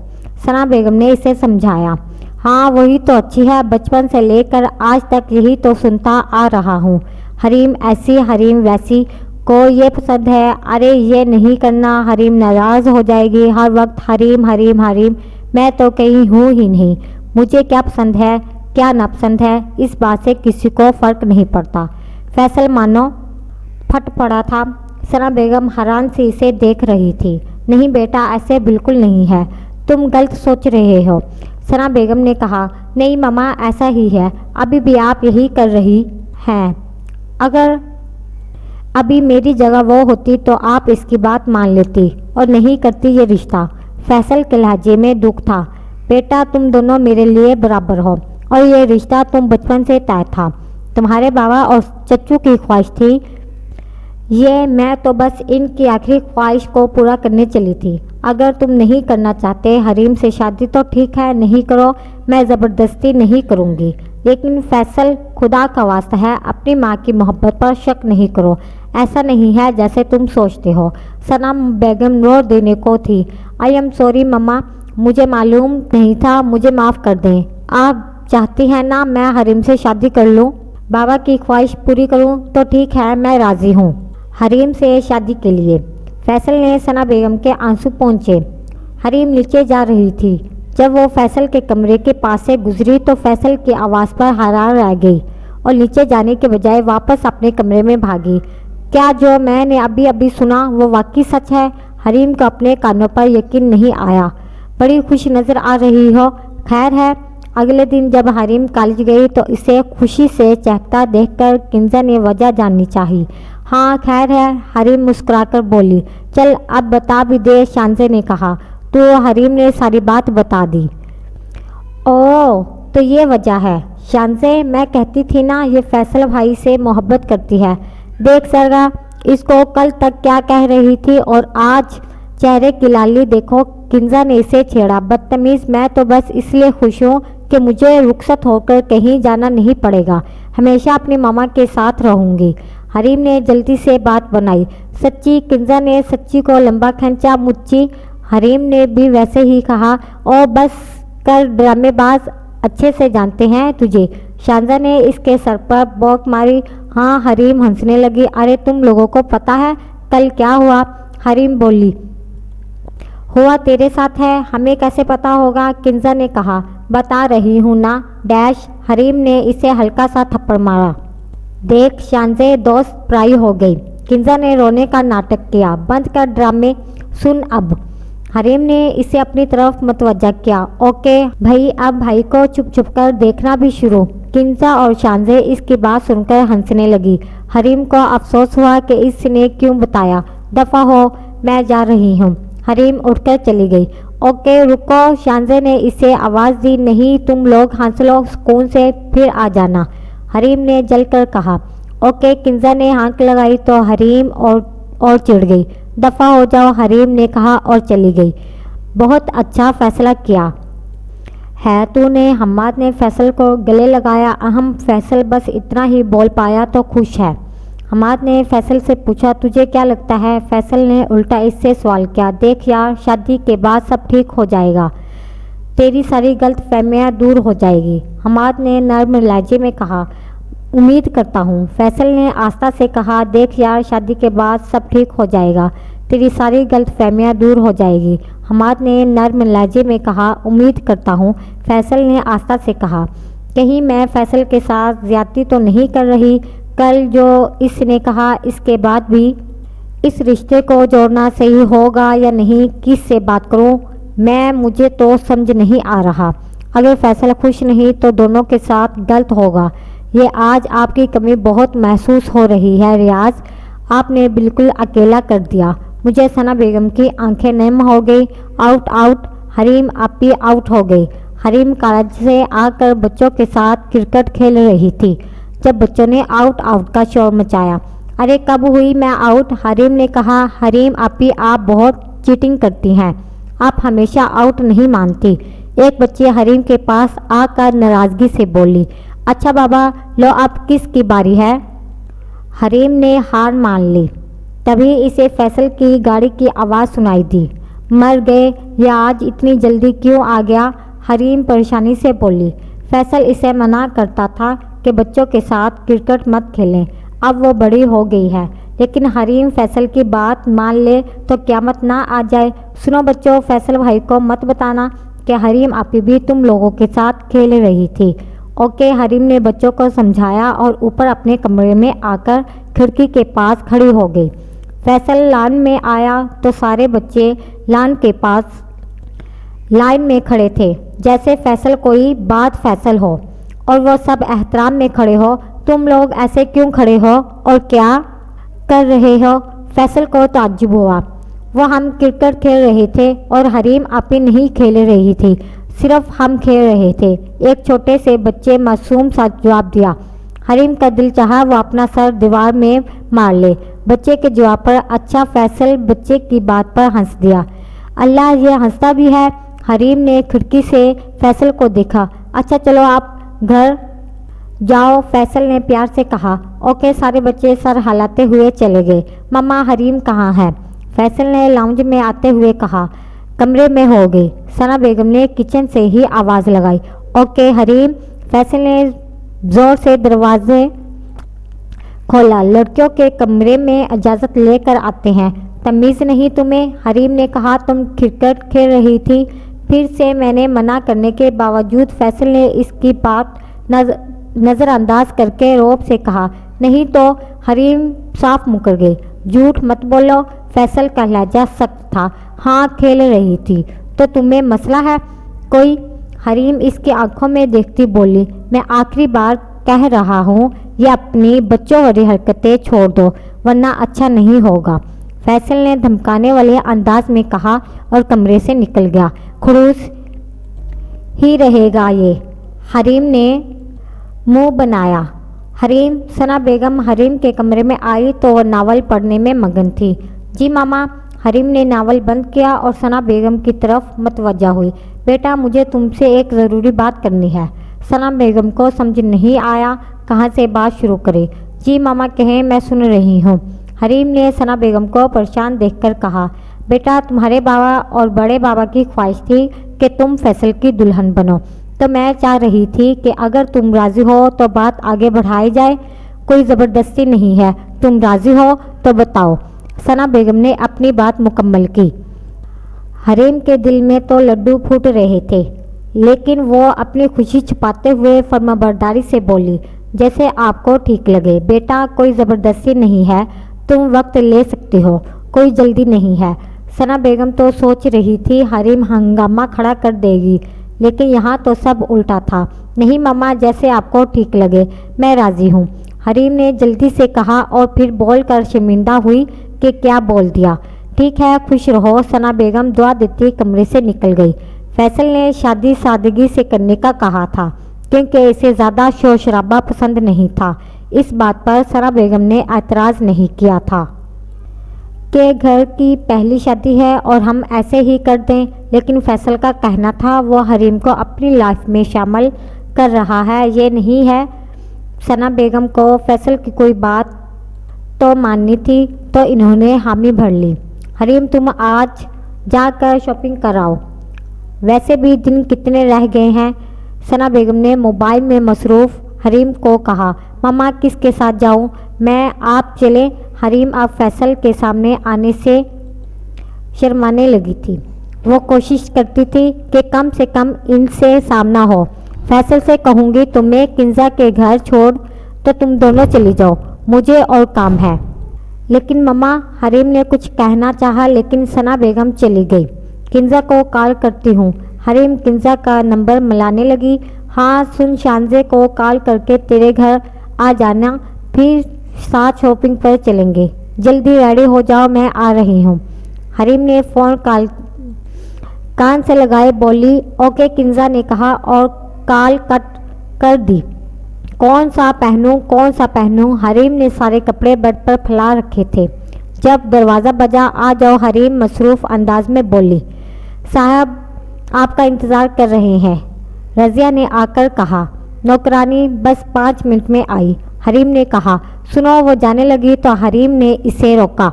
सना बेगम ने इसे समझाया। हाँ वही तो अच्छी है, बचपन से लेकर आज तक यही तो सुनता आ रहा हूँ, हरीम ऐसी हरीम वैसी, को ये पसंद है, अरे ये नहीं करना, हरीम नाराज़ हो जाएगी, हर वक्त हरीम हरीम हरीम, मैं तो कहीं हूँ ही नहीं, मुझे क्या पसंद है क्या नापसंद है इस बात से किसी को फ़र्क नहीं पड़ता। फैसल मानो फट पड़ा था। सना बेगम हैरान से इसे देख रही थी। नहीं बेटा ऐसे बिल्कुल नहीं है, तुम गलत सोच रहे हो। सना बेगम ने कहा, नहीं मामा ऐसा ही है, अभी भी आप यही कर रही हैं, अगर अभी मेरी जगह वो होती तो आप इसकी बात मान लेती और नहीं करती ये रिश्ता। फैसल के लहजे में दुख था। बेटा तुम दोनों मेरे लिए बराबर हो और ये रिश्ता तुम बचपन से तय था, तुम्हारे बाबा और चच्चू की ख्वाहिश थी, ये मैं तो बस इनकी आखिरी ख्वाहिश को पूरा करने चली थी। अगर तुम नहीं करना चाहते हरीम से शादी तो ठीक है, नहीं करो, मैं ज़बरदस्ती नहीं करूँगी, लेकिन फैसल खुदा का वास्ता है अपनी माँ की मोहब्बत पर शक नहीं करो, ऐसा नहीं है जैसे तुम सोचते हो। सना बेगम रोर देने को थी। आई एम सॉरी मम्मा, मुझे मालूम नहीं था, मुझे माफ़ कर दें। आप चाहती हैं ना मैं हरीम से शादी कर लूँ, बाबा की ख्वाहिश पूरी करूँ तो ठीक है, मैं राज़ी हूँ हरीम से शादी के लिए। फैसल ने सना बेगम के आंसू पहुँचे। हरीम नीचे जा रही थी। जब वो फैसल के कमरे के पास से गुजरी तो फैसल की आवाज़ पर हैरान रह गई और नीचे जाने के बजाय वापस अपने कमरे में भागी। क्या जो मैंने अभी अभी सुना वो वाकई सच है? हरीम को अपने कानों पर यकीन नहीं आया। बड़ी खुश नज़र आ रही हो, खैर है? अगले दिन जब हरीम कॉलेज गई तो इसे खुशी से चहकता देखकर किंजा ने वजह जाननी चाहिए। हाँ खैर है, हरीम मुस्कुराकर बोली। चल अब बता भी दे, शांजे ने कहा। तो हरीम ने सारी बात बता दी। ओह तो ये वजह है। शांजे, मैं कहती थी ना ये फैसल भाई से मोहब्बत करती है। देख सरगा, इसको कल तक क्या कह रही थी और आज चेहरे की लाली देखो। किंजा ने इसे छेड़ा। बदतमीज़, मैं तो बस इसलिए खुश हूँ कि मुझे रुखसत होकर कहीं जाना नहीं पड़ेगा। हमेशा अपनी मामा के साथ रहूँगी। हरीम ने जल्दी से बात बनाई। सच्ची? किंजा ने सच्ची को लंबा खींचा। मुच्ची? हरीम ने भी वैसे ही कहा। ओ बस कर ड्रामेबाज, अच्छे से जानते हैं तुझे। शांजा ने इसके सर पर बोक मारी। हाँ, हरीम हंसने लगी। अरे तुम लोगों को पता है कल क्या हुआ? हरीम बोली। हुआ तेरे साथ है, हमें कैसे पता होगा? किंजा ने कहा। बता रही हूँ ना डैश। हरीम ने इसे हल्का सा थप्पड़ मारा। देख शांजे, दोस्त पराई हो गई। किंजा ने रोने का नाटक किया। बंद कर ड्रामे, सुन अब। हरीम ने इसे अपनी तरफ मतवज्जा किया। ओके भाई, अब भाई को चुप चुप कर देखना भी शुरू। किंजा और शांजे इसकी बात सुनकर हंसने लगी। हरीम को अफसोस हुआ कि इसने क्यों बताया। दफा हो, मैं जा रही हूँ। हरीम उठकर चली गई। ओके रुको, शांजे ने इसे आवाज़ दी। नहीं, तुम लोग हंस लो सुकून से, फिर आ जाना, हरीम ने जलकर कहा। ओके, किंजा ने हाँक लगाई तो हरीम और चिढ़ गई। दफ़ा हो जाओ, हरीम ने कहा और चली गई। बहुत अच्छा फैसला किया है तूने। हम्माद ने फैसल को गले लगाया। अहम, फैसल बस इतना ही बोल पाया तो खुश है। हम्माद ने फैसल से पूछा, तुझे क्या लगता है? फैसल ने उल्टा इससे सवाल किया। देख यार, शादी के बाद सब ठीक हो जाएगा, तेरी सारी गलत फहमियाँ दूर हो जाएगी, हम्माद ने नर्म लहजे में कहा। उम्मीद करता हूँ, फैसल ने आस्था से कहा। देख यार, शादी के बाद सब ठीक हो जाएगा, तेरी सारी गलत फहमियाँ दूर हो जाएगी, हम्माद ने नर्म लहजे में कहा। उम्मीद करता हूँ, फैसल ने आस्था से कहा। कहीं मैं फैसल के साथ ज्यादती तो नहीं कर रही? कल जो इसने कहा, इसके बाद भी इस रिश्ते को जोड़ना सही होगा या नहीं? किस से बात करूँ मैं? मुझे तो समझ नहीं आ रहा। अगर फैसल खुश नहीं तो दोनों के साथ गलत होगा। ये आज आपकी कमी बहुत महसूस हो रही है रियाज, आपने बिल्कुल अकेला कर दिया मुझे। सना बेगम की आंखें नम हो गई। आउट आउट, हरीम आप भी आउट हो गई। हरीम कॉलेज से आकर बच्चों के साथ क्रिकेट खेल रही थी जब बच्चों ने आउट आउट का शोर मचाया। अरे कब हुई मैं आउट? हरीम ने कहा। हरीम आपी, आप बहुत चीटिंग करती हैं, आप हमेशा आउट नहीं मानती। एक बच्ची हरीम के पास आकर नाराज़गी से बोली। अच्छा बाबा, लो अब किसकी बारी है? हरीम ने हार मान ली। तभी इसे फैसल की गाड़ी की आवाज़ सुनाई दी। मर गए, या आज इतनी जल्दी क्यों आ गया? हरीम परेशानी से बोली। फैसल इसे मना करता था कि बच्चों के साथ क्रिकेट मत खेलें, अब वो बड़ी हो गई है। लेकिन हरीम फैसल की बात मान ले तो क़यामत ना आ जाए। सुनो बच्चों, फैसल भाई को मत बताना कि हरीम आपी भी तुम लोगों के साथ खेल रही थी। ओके, हरीम ने बच्चों को समझाया और ऊपर अपने कमरे में आकर खिड़की के पास खड़ी हो गई। फैसल लान में आया तो सारे बच्चे लान के पास लाइन में खड़े थे, जैसे फैसल कोई बात फैसल हो और वो सब एहतराम में खड़े हो। तुम लोग ऐसे क्यों खड़े हो और क्या कर रहे हो? फैसल को ताज्जुब हुआ। वो हम क्रिकेट खेल रहे थे और हरीम आपी नहीं खेल रही थी, सिर्फ हम खेल रहे थे, एक छोटे से बच्चे मासूम सा जवाब दिया। हरीम का दिल चाहा वो अपना सर दीवार में मार ले बच्चे के जवाब पर। अच्छा, फैसल बच्चे की बात पर हंस दिया। अल्लाह, ये हंसता भी है। हरीम ने खिड़की से फैसल को देखा। अच्छा चलो आप घर जाओ, फैसल ने प्यार से कहा। ओके, सारे बच्चे सर हिलाते हुए चले गए। मम्मा, हरीम कहाँ है? फैसल ने लाउंज में आते हुए कहा। कमरे में हो गई, सना बेगम ने किचन से ही आवाज़ लगाई। ओके हरीम, फैसल ने ज़ोर से दरवाजे खोला। लड़कियों के कमरे में इजाज़त लेकर आते हैं। तमीज़ नहीं तुम्हें? हरीम ने कहा, तुम क्रिकेट खेल रही थी। फिर से मैंने मना करने के बावजूद फैसल ने इसकी बात नज़रअंदाज करके रौब से कहा, नहीं तो। हरीम साफ मुकर गई। झूठ मत बोलो। फैसल का लहजा सख्त था। हाँ, खेल रही थी। तो तुम्हें मसला है कोई? हरीम इसकी आंखों में देखती बोली, मैं आखिरी बार कह रहा हूँ, ये अपनी बच्चों वाली हरकतें छोड़ दो वरना अच्छा नहीं होगा। फैसल ने धमकाने वाले अंदाज में कहा और कमरे से निकल गया। खुरूस ही रहेगा ये। हरीम ने मुंह बनाया। हरीम, सना बेगम हरीम के कमरे में आई तो वह नावल पढ़ने में मगन थी। जी मामा। हरीम ने नावल बंद किया और सना बेगम की तरफ मतवज्जा हुई। बेटा, मुझे तुमसे एक ज़रूरी बात करनी है। सना बेगम को समझ नहीं आया कहाँ से बात शुरू करे। जी मामा कहें, मैं सुन रही हूँ। हरीम ने सना बेगम को परेशान देखकर कहा, बेटा, तुम्हारे बाबा और बड़े बाबा की ख्वाहिश थी कि तुम फैसल की दुल्हन बनो, तो मैं चाह रही थी कि अगर तुम राज़ी हो तो बात आगे बढ़ाई जाए। कोई ज़बरदस्ती नहीं है। तुम राज़ी हो तो बताओ। सना बेगम ने अपनी बात मुकम्मल की। हरीम के दिल में तो लड्डू फूट रहे थे, लेकिन वो अपनी खुशी छुपाते हुए फर्माबरदारी से बोली, जैसे आपको ठीक लगे। बेटा, कोई ज़बरदस्ती नहीं है। तुम वक्त ले सकते हो, कोई जल्दी नहीं है। सना बेगम तो सोच रही थी हरीम हंगामा खड़ा कर देगी, लेकिन यहाँ तो सब उल्टा था। नहीं मामा, जैसे आपको ठीक लगे, मैं राज़ी हूँ। हरीम ने जल्दी से कहा और फिर बोलकर शर्मिंदा हुई कि क्या बोल दिया। ठीक है, खुश रहो। सना बेगम दुआ देती कमरे से निकल गई। फैसल ने शादी सादगी से करने का कहा था, क्योंकि इसे ज़्यादा शोर शराबा पसंद नहीं था। इस बात पर सना बेगम ने एतराज़ नहीं किया था कि घर की पहली शादी है और हम ऐसे ही कर दें, लेकिन फैसल का कहना था वो हरीम को अपनी लाइफ में शामिल कर रहा है, ये नहीं है। सना बेगम को फैसल की कोई बात तो माननी थी, तो इन्होंने हामी भर ली। हरीम, तुम आज जाकर शॉपिंग कराओ, वैसे भी दिन कितने रह गए हैं। सना बेगम ने मोबाइल में मसरूफ़ हरीम को कहा, मामा किसके साथ जाऊं? मैं, आप चले। हरीम अब फैसल के सामने आने से शर्माने लगी थी। वो कोशिश करती थी कि कम से कम इनसे सामना हो। फैसल से कहूँगी तुम्हें किंजा के घर छोड़ तो तुम दोनों चली जाओ, मुझे और काम है। लेकिन मम्मा, हरीम ने कुछ कहना चाहा, लेकिन सना बेगम चली गई। किंजा को कॉल करती हूँ। हरीम किंजा का नंबर मिलाने लगी। हाँ सुन, शानजे को कॉल करके तेरे घर आ जाना, फिर साथ शॉपिंग पर चलेंगे। जल्दी रेडी हो जाओ, मैं आ रही हूँ। हरीम ने फ़ोन कान से लगाए बोली, ओके किंजा ने कहा और कॉल कट कर दी। कौन सा पहनूं? हरीम ने सारे कपड़े बेड पर फैला रखे थे। जब दरवाज़ा बजा, आ जाओ, हरीम मसरूफ़ अंदाज में बोली। साहब आपका इंतज़ार कर रहे हैं, रज़िया ने आकर कहा। नौकरानी बस 5 मिनट में आई। हरीम ने कहा, सुनो। वो जाने लगी तो हरीम ने इसे रोका।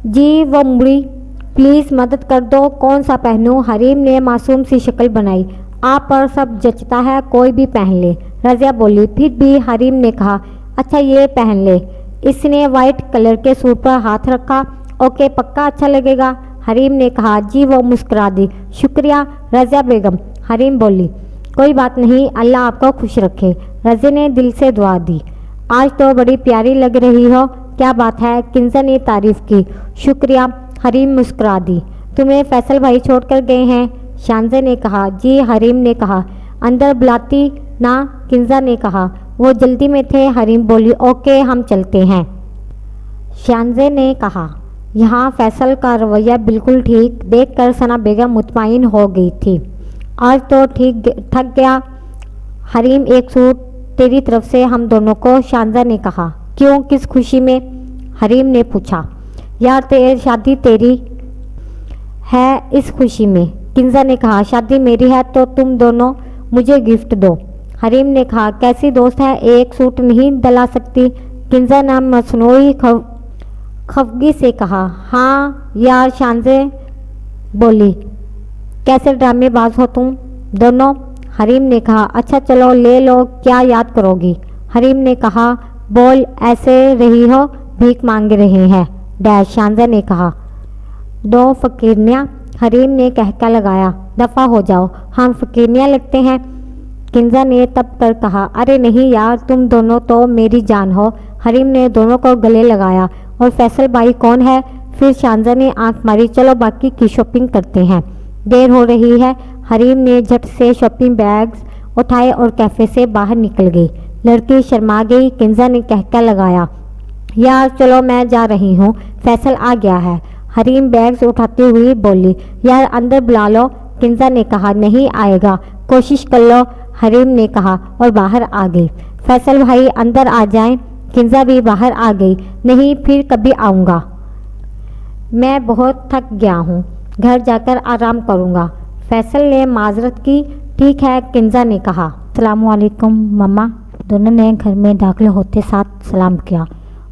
जी, वो मुड़ी, प्लीज़ मदद कर दो, कौन सा पहनूं? हरीम ने मासूम सी शक्ल बनाई। आप पर सब जचता है, कोई भी पहन ले, रज़िया बोली। फिर भी हरीम ने कहा, अच्छा ये पहन ले। इसने वाइट कलर के सूट पर हाथ रखा। ओके, पक्का अच्छा लगेगा, हरीम ने कहा। जी, वो मुस्कुरा दी। शुक्रिया रज़िया बेगम, हरीम बोली। कोई बात नहीं, अल्लाह आपको खुश रखे, रज़िया ने दिल से दुआ दी। आज तो बड़ी प्यारी लग रही हो। क्या बात है, किंजा ने तारीफ़ की। शुक्रिया, हरीम मुस्कुरा दी। तुम्हें फैसल भाई छोड़ कर गए हैं, शानजे ने कहा। जी, हरीम ने कहा। अंदर बुलाती ना, किंजा ने कहा। वो जल्दी में थे, हरीम बोली। ओके, हम चलते हैं, शानजे ने कहा। यहाँ फैसल का रवैया बिल्कुल ठीक देखकर सना बेगम मुतमईन हो गई थी। आज तो ठीक थक गया। हरीम, एक सूट तेरी तरफ से हम दोनों को, शानजा ने कहा। क्यों, किस खुशी में? हरीम ने पूछा। यार शादी तेरी है, इस खुशी में, किंजा ने कहा। शादी मेरी है तो तुम दोनों मुझे गिफ्ट दो, हरीम ने कहा। कैसी दोस्त है, एक सूट नहीं दिला सकती? किंजा ने मसनूई खफगी से कहा। हाँ यार, शानजे बोली। कैसे ड्रामेबाज हो तुम दोनों, हरीम ने कहा। अच्छा चलो ले लो, क्या याद करोगी? हरीम ने कहा। बोल, ऐसे रही हो, भीख मांग रहे हैं, डैश, शानजे ने कहा। दो फकीरनियाँ, हरीम ने कहका लगाया। दफ़ा हो जाओ, हम फकीरनियाँ लगते हैं। किंजा ने तब कर कहा, अरे नहीं यार, तुम दोनों तो मेरी जान हो। हरीम ने दोनों को गले लगाया। और फैसल भाई कौन है? फिर शानजा ने आंख मारी। चलो बाकी की शॉपिंग करते हैं, देर हो रही है। हरीम ने झट से शॉपिंग बैग्स उठाए और कैफ़े से बाहर निकल गई। लड़की शर्मा गई। किंजा ने कहका लगाया, यार चलो मैं जा रही हूँ, फैसल आ गया है। हरीम बैग्स उठाती हुई बोली, यार अंदर बुला लो। किंजा ने कहा, नहीं आएगा, कोशिश कर लो। हरीम ने कहा और बाहर आ गई। फैसल भाई अंदर आ जाएं। किंजा भी बाहर आ गई। नहीं, फिर कभी आऊँगा, मैं बहुत थक गया हूँ, घर जाकर आराम करूँगा। फैसल ने माजरत की। ठीक है, किंजा ने कहा। अस्सलामुअलैकुम मम्मा, दोनों ने घर में दाखिल होते साथ सलाम किया।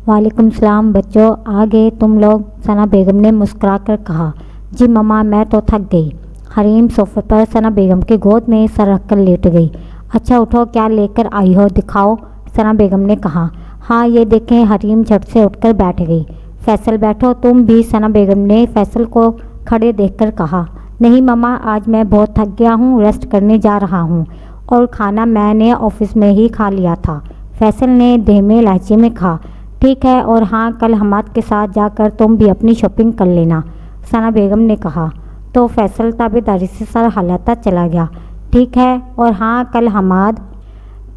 वालेकुम सलाम बच्चों, आ गए तुम लोग? सना बेगम ने मुस्कुरा कर कहा। जी मम्मा, मैं तो थक गई। हरीम सोफे पर सना बेगम की गोद में सर रखकर लेट गई। अच्छा उठो, क्या लेकर आई हो, दिखाओ, सना बेगम ने कहा। हाँ ये देखें। हरीम झट से उठकर बैठ गई। फैसल बैठो तुम भी, सना बेगम ने फैसल को खड़े देखकर कहा। नहीं मम्मा, आज मैं बहुत थक गया हूँ, रेस्ट करने जा रहा हूँ, और खाना मैंने ऑफिस में ही खा लिया था। फैसल ने धीमे लहजे में कहा। ठीक है, और हाँ कल हमाद के साथ जाकर तुम भी अपनी शॉपिंग कर लेना, सना बेगम ने कहा। तो फैसल ताबेदारी से सर हिलाता चला गया। ठीक है, और हाँ कल हमाद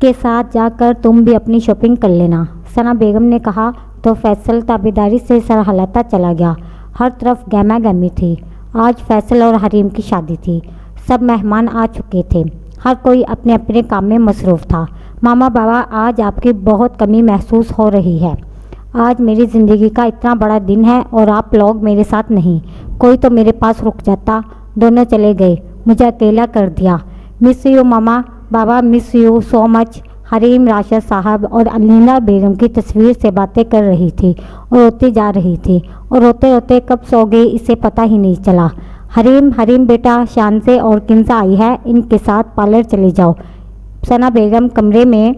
के साथ जाकर तुम भी अपनी शॉपिंग कर लेना, सना बेगम ने कहा। तो फैसल ताबेदारी से सर हिलाता चला गया। हर तरफ गहमा गहमी थी। आज फैसल और हरीम की शादी थी। सब मेहमान आ चुके थे। हर कोई अपने अपने काम में मसरूफ़ था। मामा बाबा, आज आपकी बहुत कमी महसूस हो रही है। आज मेरी ज़िंदगी का इतना बड़ा दिन है और आप लोग मेरे साथ नहीं। कोई तो मेरे पास रुक जाता। दोनों चले गए, मुझे अकेला कर दिया। Miss you mama Baba, miss you so much. Hareem Rashid साहब और अलीना बेगम की तस्वीर से बातें कर रही थी और रोती जा रही थी, और रोते रोते कब सो गई इसे पता ही नहीं चला। हरीम बेटा, शान से और किंजा आई है, इनके साथ पार्लर चले जाओ। सना बेगम कमरे में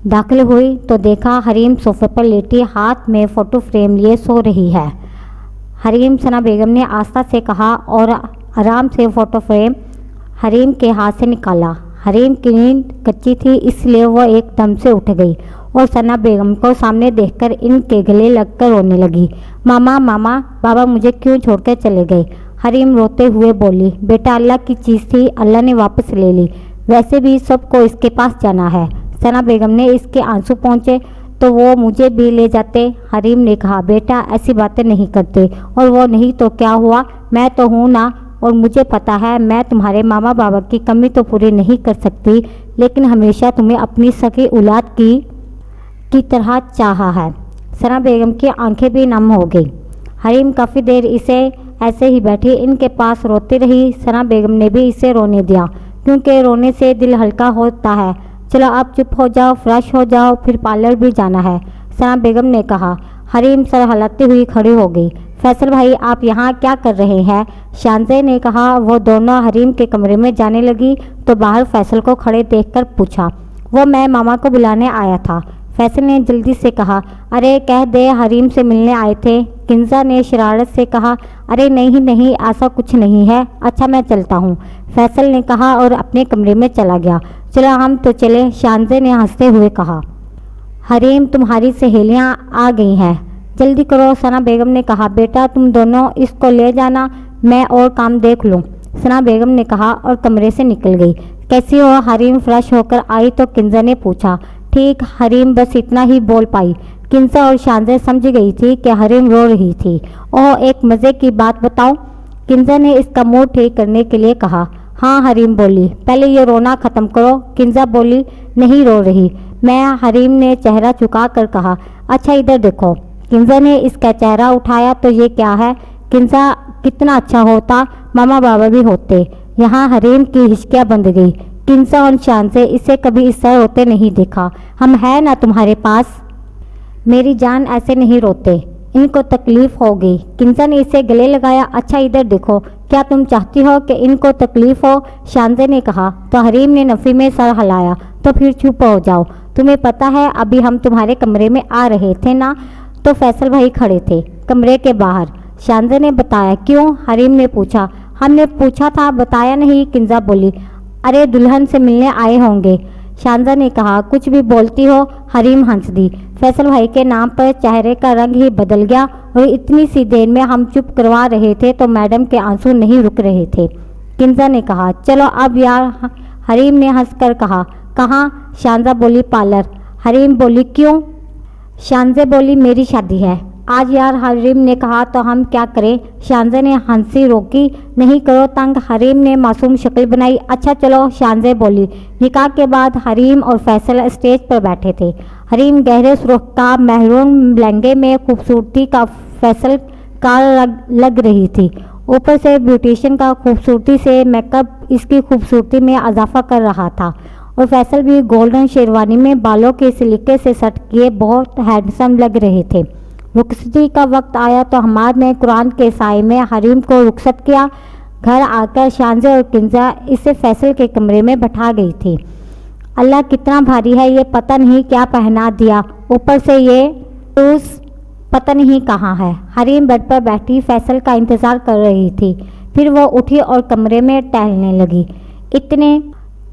दाखिल हुई तो देखा हरीम सोफे पर लेटी हाथ में फ़ोटो फ्रेम लिए सो रही है। हरीम, सना बेगम ने आस्था से कहा और आराम से फ़ोटो फ्रेम हरीम के हाथ से निकाला। हरीम की नींद कच्ची थी, इसलिए वह एकदम से उठ गई और सना बेगम को सामने देखकर इनके गले लगकर रोने लगी। मामा बाबा मुझे क्यों छोड़कर चले गए? हरीम रोते हुए बोली, बेटा अल्लाह की चीज़ थी, अल्लाह ने वापस ले ली, वैसे भी सबको इसके पास जाना है। सना बेगम ने इसके आंसू पहुँचे तो वो मुझे भी ले जाते। हरीम ने कहा, बेटा ऐसी बातें नहीं करते, और वो नहीं तो क्या हुआ, मैं तो हूँ ना, और मुझे पता है मैं तुम्हारे मामा बाबा की कमी तो पूरी नहीं कर सकती, लेकिन हमेशा तुम्हें अपनी सगी औलाद की तरह चाहा है। सना बेगम की आंखें भी नम हो गई। हरीम काफ़ी देर इसे ऐसे ही बैठी इनके पास रोती रही। सना बेगम ने भी इसे रोने दिया, क्योंकि रोने से दिल हल्का होता है। चलो आप चुप हो जाओ, फ्रेश हो जाओ, फिर पार्लर भी जाना है, सना बेगम ने कहा। हरीम सर हिलाती हुई खड़ी हो गई। फैसल भाई आप यहाँ क्या कर रहे हैं? शानजे ने कहा। वो दोनों हरीम के कमरे में जाने लगी तो बाहर फैसल को खड़े देखकर पूछा, वो मैं मामा को बुलाने आया था। फैसल ने जल्दी से कहा, अरे कह दे हरीम से मिलने आए थे। किंजा ने शरारत से कहा, अरे नहीं ऐसा कुछ नहीं है, अच्छा मैं चलता हूँ, फैसल ने कहा और अपने कमरे में चला गया। चलो हम तो चले, शानजे ने हंसते हुए कहा। हरीम तुम्हारी सहेलियाँ आ गई हैं, जल्दी करो, सना बेगम ने कहा। बेटा तुम दोनों इसको ले जाना, मैं और काम देख लूँ, सना बेगम ने कहा और कमरे से निकल गई। कैसी हो? हरीम फ्रेश होकर आई तो किंजा ने पूछा। ठीक, हरीम बस इतना ही बोल पाई। किंजा और शानजे समझ गई थी कि हरीम रो रही थी। ओह एक मज़े की बात बताऊं? किंजा ने इसका मूड ठीक करने के लिए कहा। हाँ हरीम बोली, पहले ये रोना ख़त्म करो। किंजा बोली, नहीं रो रही मैं, हरीम ने चेहरा झुका कर कहा। अच्छा इधर देखो। किंजा ने इसका चेहरा उठाया तो ये क्या है? किंजा कितना अच्छा होता मामा बाबा भी होते। यहाँ हरीम की हिचकियाँ बंध गई। किंजा और शान से इसे कभी इस तरह रोते नहीं देखा। हम हैं ना तुम्हारे पास, मेरी जान ऐसे नहीं रोते। इनको तकलीफ हो गई। किंजा ने इसे गले लगाया। अच्छा इधर देखो, क्या तुम चाहती हो कि इनको तकलीफ हो? शानजे ने कहा। तो हरीम ने नफ़ी में सर हिलाया। तो फिर चुप हो जाओ, तुम्हें पता है अभी हम तुम्हारे कमरे में आ रहे थे ना? तो फैसल भाई खड़े थे कमरे के बाहर। शानजे ने बताया। क्यों? हरीम ने पूछा। हमने पूछा था, बताया नहीं, किंजा बोली। अरे दुल्हन से मिलने आए होंगे, शानजा ने कहा। कुछ भी बोलती हो, हरीम हंस दी। फैसल भाई के नाम पर चेहरे का रंग ही बदल गया और इतनी सी देर में हम चुप करवा रहे थे तो मैडम के आंसू नहीं रुक रहे थे। किंजा ने कहा, चलो अब यार। हरीम ने हंसकर कहा। कहाँ? शानजा बोली, पार्लर। हरीम बोली, क्यों? शानजे बोली, मेरी शादी है आज यार। हरीम ने कहा, तो हम क्या करें? शानजे ने हंसी रोकी। नहीं करो तंग, हरीम ने मासूम शक्ल बनाई। अच्छा चलो, शानजे बोली। निकाह के बाद हरीम और फैसल स्टेज पर बैठे थे। हरीम गहरे सुर्ख का महरून लहंगे में खूबसूरती का फैसल का लग रही थी। ऊपर से ब्यूटिशियन का खूबसूरती से मेकअप इसकी खूबसूरती में इजाफा कर रहा था और फैसल भी गोल्डन शेरवानी में बालों के सिलिके से सट किए बहुत हैंडसम लग रहे थे। रुखसती का वक्त आया तो हमाद ने कुरान के साए में हरीम को रुखसत किया। घर आकर शानजे और किंजा इसे फैसल के कमरे में बैठा गई थी। अल्लाह कितना भारी है, ये पता नहीं क्या पहना दिया, ऊपर से ये टूस पता नहीं कहाँ है। हरीम बेड पर बैठी फैसल का इंतज़ार कर रही थी। फिर वो उठी और कमरे में टहलने लगी। इतने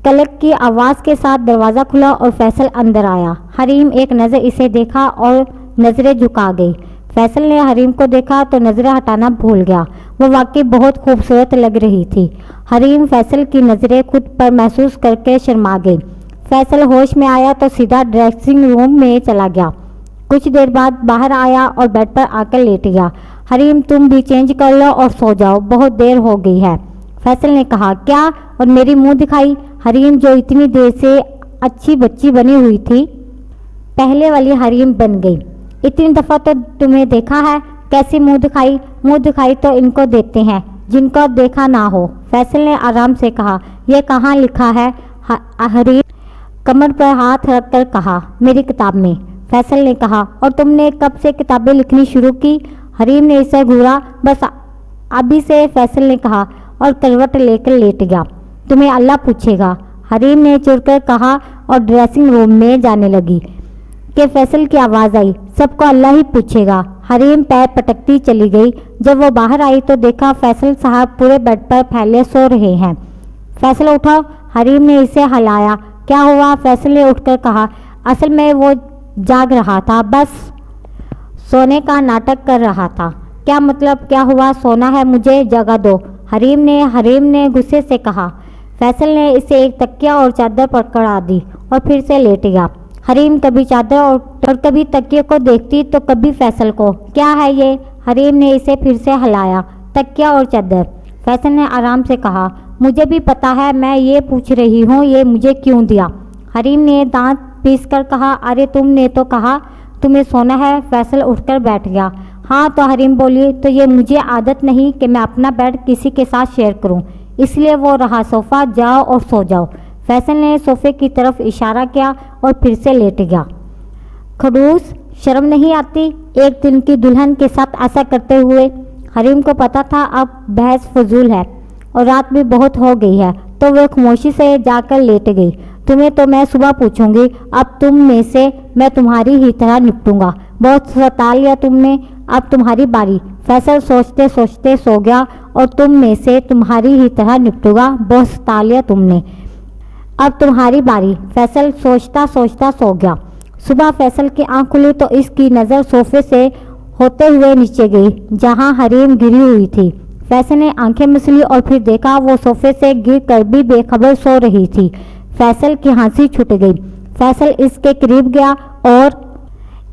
कलक की आवाज़ के साथ दरवाज़ा खुला और फैसल अंदर आया। हरीम एक नज़र इसे देखा और नज़रें झुका गई। फैसल ने हरीम को देखा तो नज़रें हटाना भूल गया। वो वाकई बहुत खूबसूरत लग रही थी। हरीम फैसल की नज़रें खुद पर महसूस करके शर्मा गई। फैसल होश में आया तो सीधा ड्रेसिंग रूम में चला गया। कुछ देर बाद बाहर आया और बेड पर आकर लेट गया। हरीम तुम भी चेंज कर लो और सो जाओ, बहुत देर हो गई है, फैसल ने कहा। क्या? और मेरी मुंह दिखाई। हरीम जो इतनी देर से अच्छी बच्ची बनी हुई थी, पहले वाली हरीम बन गई। इतनी दफ़ा तो तुम्हें देखा है, कैसी मुंह दिखाई? मुंह दिखाई तो इनको देते हैं जिनको देखा ना हो, फैसल ने आराम से कहा। यह कहाँ लिखा है? हरीम कमर पर हाथ रखकर कहा। मेरी किताब में, फैसल ने कहा। और तुमने कब से किताबें लिखनी शुरू की? हरीम ने इसे घूरा। बस अभी से, फैसल ने कहा और करवट लेकर लेट गया। तुम्हें अल्लाह पूछेगा, हरीम ने चिढ़कर कहा और ड्रेसिंग रूम में जाने लगी कि फैसल की आवाज़ आई। सबको अल्लाह ही पूछेगा। हरीम पैर पटकती चली गई। जब वो बाहर आई तो देखा फैसल साहब पूरे बेड पर फैले सो रहे हैं। फैसल उठा, हरीम ने इसे हिलाया। क्या हुआ? फैसल ने उठकर कहा। असल में वो जाग रहा था, बस सोने का नाटक कर रहा था। क्या मतलब? क्या हुआ? सोना है, मुझे जगा दो, हरीम ने गुस्से से कहा। फैसल ने इसे एक तकिया और चादर पकड़ा दी और फिर से लेट गया। हरीम कभी चादर और कभी तकिए को देखती तो कभी फैसल को। क्या है ये? हरीम ने इसे फिर से हिलाया। तकिया और चादर, फैसल ने आराम से कहा। मुझे भी पता है, मैं ये पूछ रही हूँ ये मुझे क्यों दिया? हरीम ने दांत पीस कर कहा। अरे तुमने तो कहा तुम्हें सोना है। फैसल उठकर बैठ गया। हाँ तो हरीम बोली, तो ये मुझे आदत नहीं कि मैं अपना बेड किसी के साथ शेयर करूं, इसलिए वो रहा सोफ़ा, जाओ और सो जाओ। फैसल ने सोफ़े की तरफ इशारा किया और फिर से लेट गया। खड़ूस, शर्म नहीं आती एक दिन की दुल्हन के साथ ऐसा करते हुए? हरीम को पता था अब बहस फजूल है और रात भी बहुत हो गई है, तो वह खामोशी से जाकर लेट गई। तुम्हें तो मैं सुबह पूछूंगी, अब तुम में से मैं तुम्हारी ही तरह निपटूंगा। बहुत सता लिया तुमने, अब तुम्हारी बारी। फैसल सोचते सोचते सो गया। और तुम में से तुम्हारी ही तरह निपटूंगा, बहुत सता लिया तुमने, अब तुम्हारी बारी। फैसल सोचता सोचता सो गया। सुबह फैसल की आंख खुली तो इसकी नज़र सोफे से होते हुए नीचे गई जहां हरीम गिरी हुई थी। फैसल ने आंखें मसली और फिर देखा वो सोफे से गिर कर भी बेखबर सो रही थी। फैसल की हंसी छूट गई। फैसल इसके करीब गया और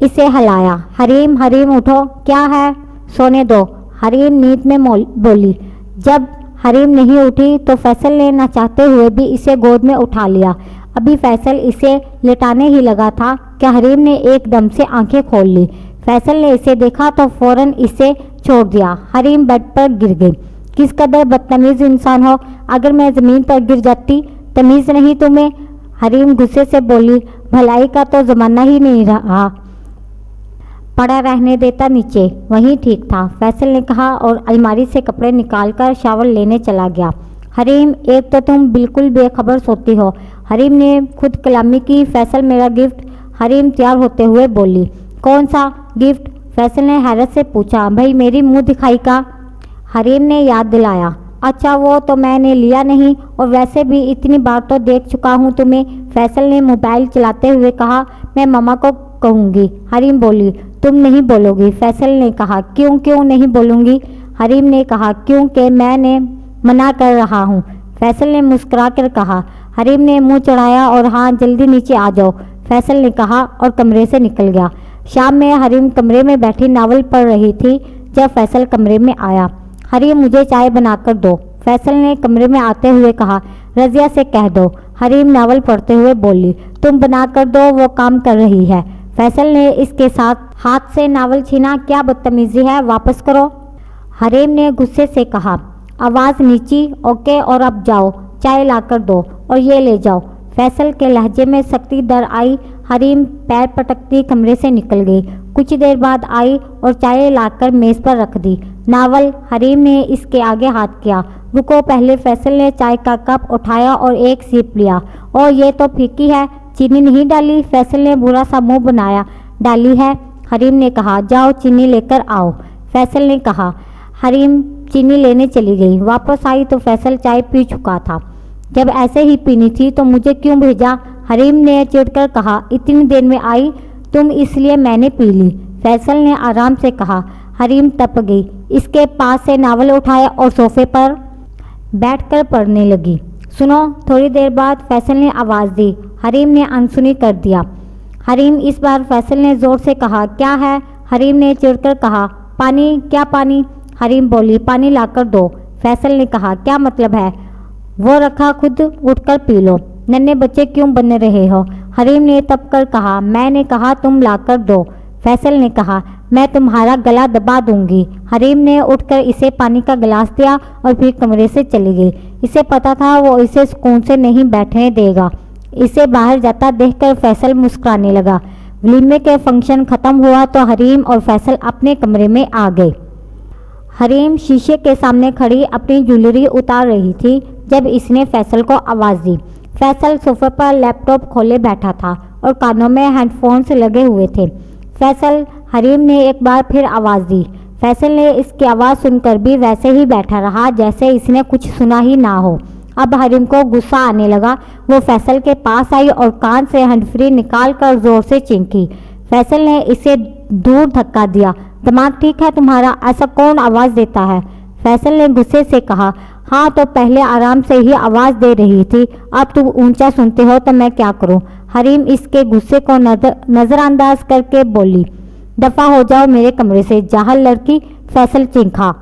इसे हिलाया। हरीम उठो, क्या है? सोने दो, हरीम नींद में बोली। जब हरीम नहीं उठी तो फैसल ने न चाहते हुए भी इसे गोद में उठा लिया। अभी फैसल इसे लेटाने ही लगा था कि हरीम ने एकदम से आंखें खोल ली। फैसल ने इसे देखा तो फौरन इसे छोड़ दिया। हरीम बेड पर गिर गई। किस कदर बदतमीज इंसान हो, अगर मैं ज़मीन पर गिर जाती, तमीज़ नहीं तुम्हें? हरीम गुस्से से बोली। भलाई का तो ज़माना ही नहीं रहा, पड़ा रहने देता नीचे, वहीं ठीक था, फैसल ने कहा और अलमारी से कपड़े निकालकर शावर लेने चला गया। हरीम, एक तो तुम बिल्कुल बेखबर सोती हो, हरीम ने खुद कलामी की। फैसल, मेरा गिफ्ट। हरीम तैयार होते हुए बोली। कौन सा गिफ्ट? फैसल ने हैरत से पूछा, भाई मेरी मुंह दिखाई का? हरीम ने याद दिलाया, अच्छा वो तो मैंने लिया नहीं, और वैसे भी इतनी बार तो देख चुका हूँ तुम्हें। फैसल ने मोबाइल चलाते हुए कहा, मैं मम्मा को कहूँगी। हरीम बोली, तुम नहीं बोलोगी? फैसल ने कहा, क्यों नहीं बोलूँगी? हरीम ने कहा, क्योंकि मैंने मना कर रहा हूँ। फैसल ने मुस्कुरा कर कहा। हरीम ने मुंह चढ़ाया और हाँ जल्दी नीचे आ जाओ, फैसल ने कहा और कमरे से निकल गया। शाम में हरीम कमरे में बैठी नावल पढ़ रही थी जब फैसल कमरे में आया। हरीम मुझे चाय बनाकर दो, फैसल ने कमरे में आते हुए कहा। रजिया से कह दो, हरीम नावल पढ़ते हुए बोली। तुम बना कर दो, वो काम कर रही है। फैसल ने इसके साथ हाथ से नावल छीना। क्या बदतमीजी है, वापस करो। हरीम ने गुस्से से कहा। आवाज़ नीची, ओके, और अब जाओ, चाय लाकर दो और ये ले जाओ। फैसल के लहजे में सख्ती दर आई। हरीम पैर पटकती कमरे से निकल गई। कुछ देर बाद आई और चाय लाकर मेज़ पर रख दी। नावल, हरीम ने इसके आगे हाथ किया। रुको पहले। फैसल ने चाय का कप उठाया और एक सिप लिया। और ये तो फीकी है, चीनी नहीं डाली? फैसल ने बुरा सा मुंह बनाया। डाली है, हरीम ने कहा। जाओ चीनी लेकर आओ, फैसल ने कहा। हरीम चीनी लेने चली गई। वापस आई तो फैसल चाय पी चुका था। जब ऐसे ही पीनी थी तो मुझे क्यों भेजा? हरीम ने चिढ़कर कहा। इतनी देर में आई तुम, इसलिए मैंने पी ली, फैसल ने आराम से कहा। हरीम तप गई। इसके पास से नावल उठाया और सोफे पर बैठकर पढ़ने लगी। सुनो। थोड़ी देर बाद फैसल ने आवाज़ दी। हरीम ने अनसुनी कर दिया। हरीम, इस बार फैसल ने ज़ोर से कहा। क्या है? हरीम ने चिढ़कर कहा। पानी। क्या पानी? हरीम बोली। पानी लाकर दो, फैसल ने कहा। क्या मतलब है? वो रखा, खुद उठकर पी लो। नन्हे बच्चे क्यों बन रहे हो? हरीम ने तप कर कहा। मैंने कहा तुम लाकर दो, फैसल ने कहा। मैं तुम्हारा गला दबा दूंगी। हरीम ने उठकर इसे पानी का गिलास दिया और फिर कमरे से चली गई। इसे पता था वो इसे सुकून से नहीं बैठने देगा। इसे बाहर जाता देखकर फैसल मुस्कुराने लगा। वलीमे के फंक्शन खत्म हुआ तो हरीम और फैसल अपने कमरे में आ गए। हरीम शीशे के सामने खड़ी अपनी ज्वेलरी उतार रही थी जब इसने फैसल को आवाज़ दी। फैसल सोफे पर लैपटॉप खोले बैठा था और कानों में हेडफोन्स लगे हुए थे। फैसल, हरीम ने एक बार फिर आवाज़ दी। फैसल ने इसकी आवाज़ सुनकर भी वैसे ही बैठा रहा जैसे इसने कुछ सुना ही ना हो। अब हरीम को गुस्सा आने लगा। वो फैसल के पास आई और कान से हैंडफ्री निकाल कर जोर से चींकी। फैसल ने इसे दूर धक्का दिया। दिमाग ठीक है तुम्हारा? ऐसा कौन आवाज़ देता है? फैसल ने गुस्से से कहा। हाँ तो पहले आराम से ही आवाज़ दे रही थी, अब तुम ऊंचा सुनते हो तो मैं क्या करूं? हरीम इसके गुस्से को नज़रअंदाज करके बोली। दफ़ा हो जाओ मेरे कमरे से, जाहल लड़की, फैसल चीखा।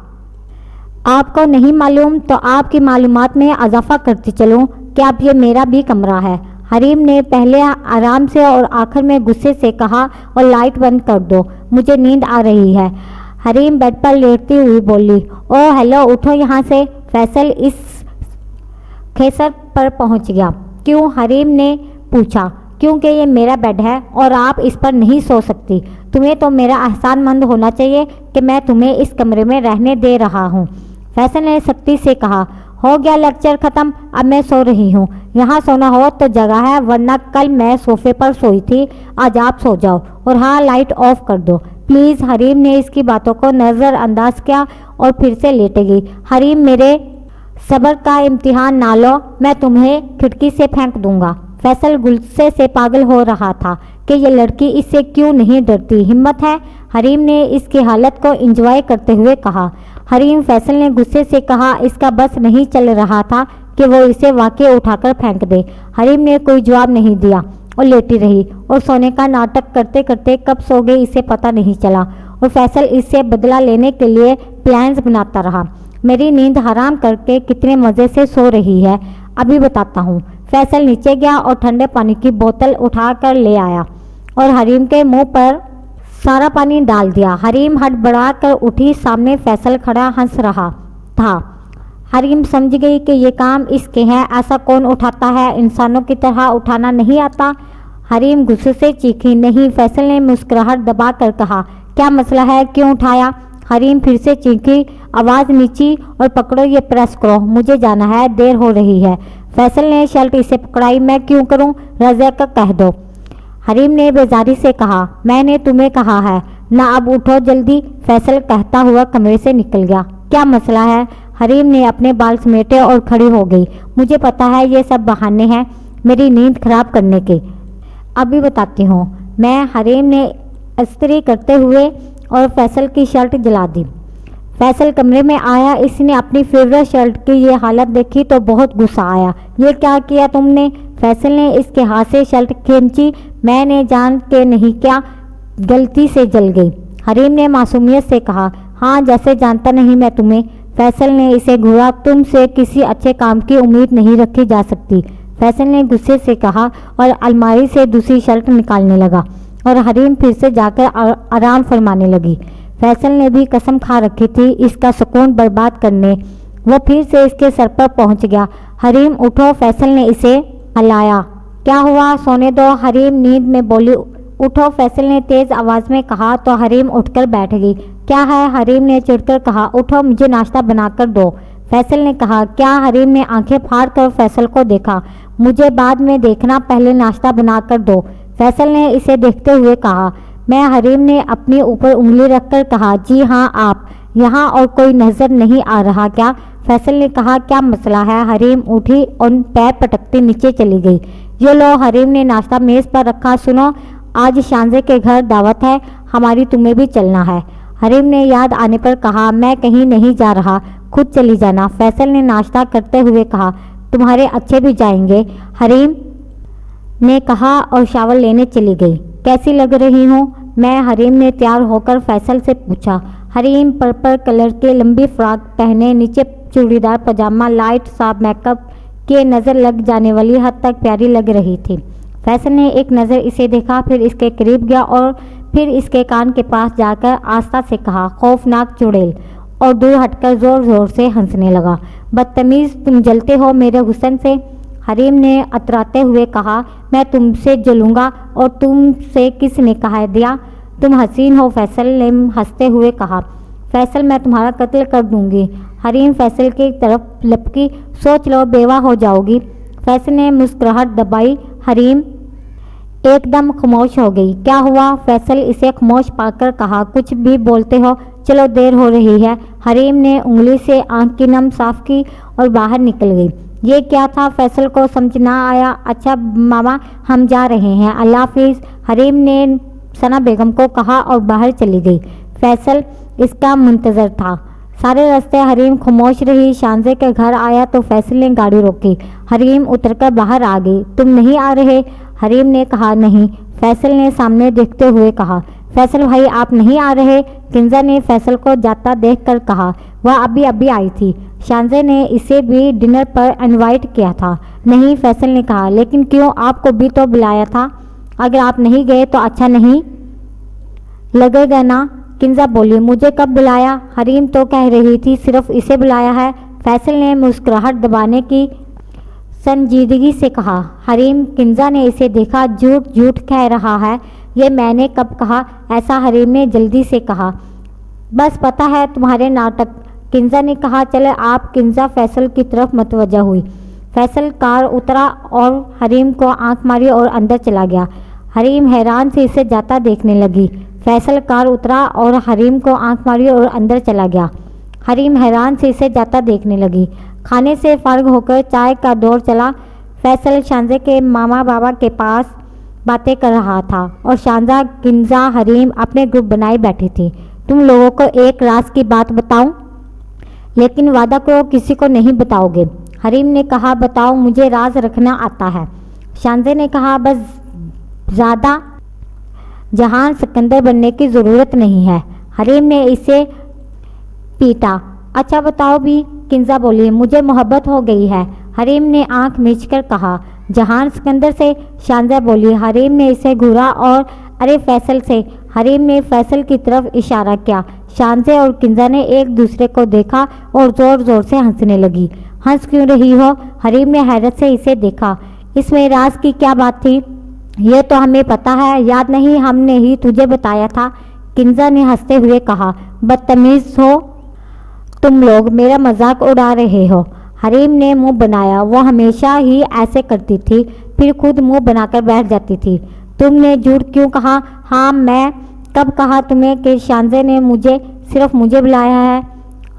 आपको नहीं मालूम तो आपकी मालूमात में इजाफा करती चलूं कि अब ये मेरा भी कमरा है। हरीम ने पहले आराम से और आखिर में गुस्से से कहा। और लाइट बंद कर दो, मुझे नींद आ रही है। हरीम बेड पर लेटती हुई बोली। ओह हेलो, उठो यहाँ से। फैसल इस खेसर पर पहुँच गया। क्यों? हरीम ने पूछा। क्योंकि ये मेरा बेड है और आप इस पर नहीं सो सकती। तुम्हें तो मेरा एहसानमंद होना चाहिए कि मैं तुम्हें इस कमरे में रहने दे रहा हूँ, फैसल ने सख्ती से कहा। हो गया लेक्चर ख़त्म, अब मैं सो रही हूँ। यहाँ सोना हो तो जगह है, वरना कल मैं सोफे पर सोई थी, आज आप सो जाओ। और हाँ, लाइट ऑफ कर दो प्लीज़। हरीम ने इसकी बातों को नज़रअंदाज किया और फिर से लेटे गई। हरीम, मेरे सब्र का इम्तिहान ना लो, मैं तुम्हें खिड़की से फेंक दूंगा। फैसल गुस्से से पागल हो रहा था कि ये लड़की इससे क्यों नहीं डरती, हिम्मत है। हरीम ने इसकी हालत को एंजॉय करते हुए कहा। हरीम, फैसल ने गुस्से से कहा। इसका बस नहीं चल रहा था कि वो इसे वाकई उठाकर फेंक दे। हरीम ने कोई जवाब नहीं दिया और लेटी रही और सोने का नाटक करते करते कब सो गई इसे पता नहीं चला। और फैसल इससे बदला लेने के लिए प्लान्स बनाता रहा। मेरी नींद हराम करके कितने मज़े से सो रही है, अभी बताता हूँ। फैसल नीचे गया और ठंडे पानी की बोतल उठा कर ले आया और हरीम के मुंह पर सारा पानी डाल दिया। हरीम हड़बड़ा कर उठी। सामने फैसल खड़ा हंस रहा था। हरीम समझ गई कि ये काम इसके हैं, ऐसा कौन उठाता है, इंसानों की तरह उठाना नहीं आता। हरीम गुस्से से चीखी। नहीं, फैसल ने मुस्कुराहट दबा कर कहा। क्या मसला है, क्यों उठाया? हरीम फिर से चीखी, आवाज़ नीची। और पकड़ो ये प्रेस करो, मुझे जाना है, देर हो रही है। फैसल ने शर्ट इसे पकड़ाई। मैं क्यों करूं? रज़िया का कह दो, हरीम ने बेजारी से कहा। मैंने तुम्हें कहा है। ना अब उठो जल्दी, फैसल कहता हुआ कमरे से निकल गया। क्या मसला है? हरीम ने अपने बाल समेटे और खड़ी हो गई। मुझे पता है ये सब बहाने हैं मेरी नींद खराब करने के। अभी बताती हूँ। मैं हरीम ने इस्त्री करते हुए और फैसल की शर्ट जला दी। फैसल कमरे में आया। इसने अपनी फेवरेट शर्ट की ये हालत देखी तो बहुत गुस्सा आया। ये क्या किया तुमने? फैसल ने इसके हाथ से शर्ट खींची। मैंने जान के नहीं, क्या गलती से जल गई। हरीम ने मासूमियत से कहा। हाँ, जैसे जानता नहीं मैं तुम्हें। फैसल ने इसे घूरा। तुमसे किसी अच्छे काम की उम्मीद नहीं रखी जा सकती, फैसल ने गुस्से से कहा और अलमारी से दूसरी शर्ट निकालने लगा और हरीम फिर से जाकर आराम फरमाने लगी। फैसल ने भी कसम खा रखी थी इसका सुकून बर्बाद करने। वो फिर से इसके सर पर पहुंच गया। हरीम उठो, फैसल ने इसे हिलाया। क्या हुआ? सोने दो, हरीम नींद में बोली। उठो, फैसल ने तेज आवाज में कहा तो हरीम उठकर बैठ गई। क्या है? हरीम ने चिढ़कर कहा। उठो, मुझे नाश्ता बनाकर दो, फैसल ने कहा। क्या? हरीम ने आंखें फाड़कर फैसल को देखा। मुझे बाद में देखना, पहले नाश्ता बनाकर दो, फैसल ने इसे देखते हुए कहा। मैं? हरीम ने अपने ऊपर उंगली रखकर कहा। जी हाँ, आप। यहाँ और कोई नजर नहीं आ रहा क्या? फैसल ने कहा। क्या मसला है? हरीम उठी और पैर पटकती नीचे चली गई। ये लो, हरीम ने नाश्ता मेज पर रखा। सुनो, आज शांजे के घर दावत है हमारी, तुम्हें भी चलना है। हरीम ने याद आने पर कहा। मैं कहीं नहीं जा रहा, खुद चली जाना, फैसल ने नाश्ता करते हुए कहा। तुम्हारे अच्छे भी जाएंगे, हरीम ने कहा और शावर लेने चली गई। कैसी लग रही हूँ मैं? हरीम ने तैयार होकर फैसल से पूछा। हरीम पर्पल कलर के लंबी फ्रॉक पहने, नीचे चूड़ीदार पजामा, लाइट साफ मेकअप के नज़र लग जाने वाली हद तक प्यारी लग रही थी। फैसल ने एक नज़र इसे देखा, फिर इसके करीब गया और फिर इसके कान के पास जाकर आस्था से कहा। खौफनाक चुड़ैल, और दूर हटकर जोर जोर से हंसने लगा। बदतमीज़, तुम जलते हो मेरे हुस्न से, हरीम ने अतराते हुए कहा। मैं तुमसे जलूंगा और तुमसे किसने कहा दिया? तुम हसीन हो, फैसल ने हंसते हुए कहा। फैसल, मैं तुम्हारा कत्ल कर दूंगी, हरीम फैसल की तरफ लपकी। सोच लो, बेवा हो जाओगी, फैसल ने मुस्कुराहट दबाई। हरीम एकदम खामोश हो गई। क्या हुआ? फैसल इसे खामोश पाकर कहा। कुछ भी बोलते हो? चलो, देर हो रही है, हरीम ने उंगली से आंख की नम साफ की और बाहर निकल गई। ये क्या था? फैसल को समझ ना आया। अच्छा मामा, हम जा रहे हैं, अल्लाह हाफिज़, हरीम ने सना बेगम को कहा और बाहर चली गई। फैसल इसका मुंतजर था। सारे रास्ते हरीम खामोश रही। शांजे के घर आया तो फैसल ने गाड़ी रोकी। हरीम उतरकर बाहर आ गई। तुम नहीं आ रहे? हरीम ने कहा। नहीं, फैसल ने सामने देखते हुए कहा। फैसल भाई, आप नहीं आ रहे? किंजा ने फैसल को जाता देखकर कहा। वह अभी अभी आई थी, शांजे ने इसे भी डिनर पर इनवाइट किया था। नहीं, फैसल ने कहा। लेकिन क्यों? आपको भी तो बुलाया था, अगर आप नहीं गए तो अच्छा नहीं लगेगा ना? किंजा बोली। मुझे कब बुलाया? हरीम तो कह रही थी सिर्फ इसे बुलाया है, फैसल ने मुस्कुराहट दबाने की संजीदगी से कहा। हरीम, किंजा ने इसे देखा। झूठ झूठ कह रहा है, ये मैंने कब कहा? ऐसा हरीम ने जल्दी से कहा। बस पता है तुम्हारे नाटक, किंजा ने कहा। चले आप। किंजा फैसल की तरफ मतवजा हुई। फैसल कार उतरा और हरीम को आंख मारी और अंदर चला गया। हरीम हैरान से इसे जाता देखने लगी। फैसल कार उतरा और हरीम को आंख मारी और अंदर चला गया। हरीम हैरान से इसे जाता देखने लगी। खाने से फारिग होकर चाय का दौर चला। फैसल शांजे के मामा बाबा के पास बातें कर रहा था और शांजा, किंजा, हरीम अपने ग्रुप बनाए बैठी थी। तुम लोगों को एक राज की बात बताऊं, लेकिन वादा करो किसी को नहीं बताओगे, हरीम ने कहा। बताओ, मुझे राज रखना आता है, शांजे ने कहा। बस ज़्यादा जहान सिकंदर बनने की ज़रूरत नहीं है, हरीम ने इसे पीटा। अच्छा बताओ भी, किंजा बोली। मुझे मोहब्बत हो गई है, हरीम ने आंख मीचकर कहा। जहान सिकंदर से, शांजा बोली। हरीम ने इसे घूरा और अरे फैसल से, हरीम ने फैसल की तरफ इशारा किया। शांजे और किंजा ने एक दूसरे को देखा और ज़ोर ज़ोर से हंसने लगी। हंस क्यों रही हो? हरीम ने हैरत से इसे देखा। इसमें राज की क्या बात थी? ये तो हमें पता है, याद नहीं हमने ही तुझे बताया था, किंजा ने हंसते हुए कहा। बदतमीज़ हो तुम लोग, मेरा मजाक उड़ा रहे हो, हरीम ने मुंह बनाया। वो हमेशा ही ऐसे करती थी, फिर खुद मुंह बनाकर बैठ जाती थी। तुमने झूठ क्यों कहा? हाँ, मैं कब कहा तुम्हें कि शानजे ने सिर्फ मुझे बुलाया है?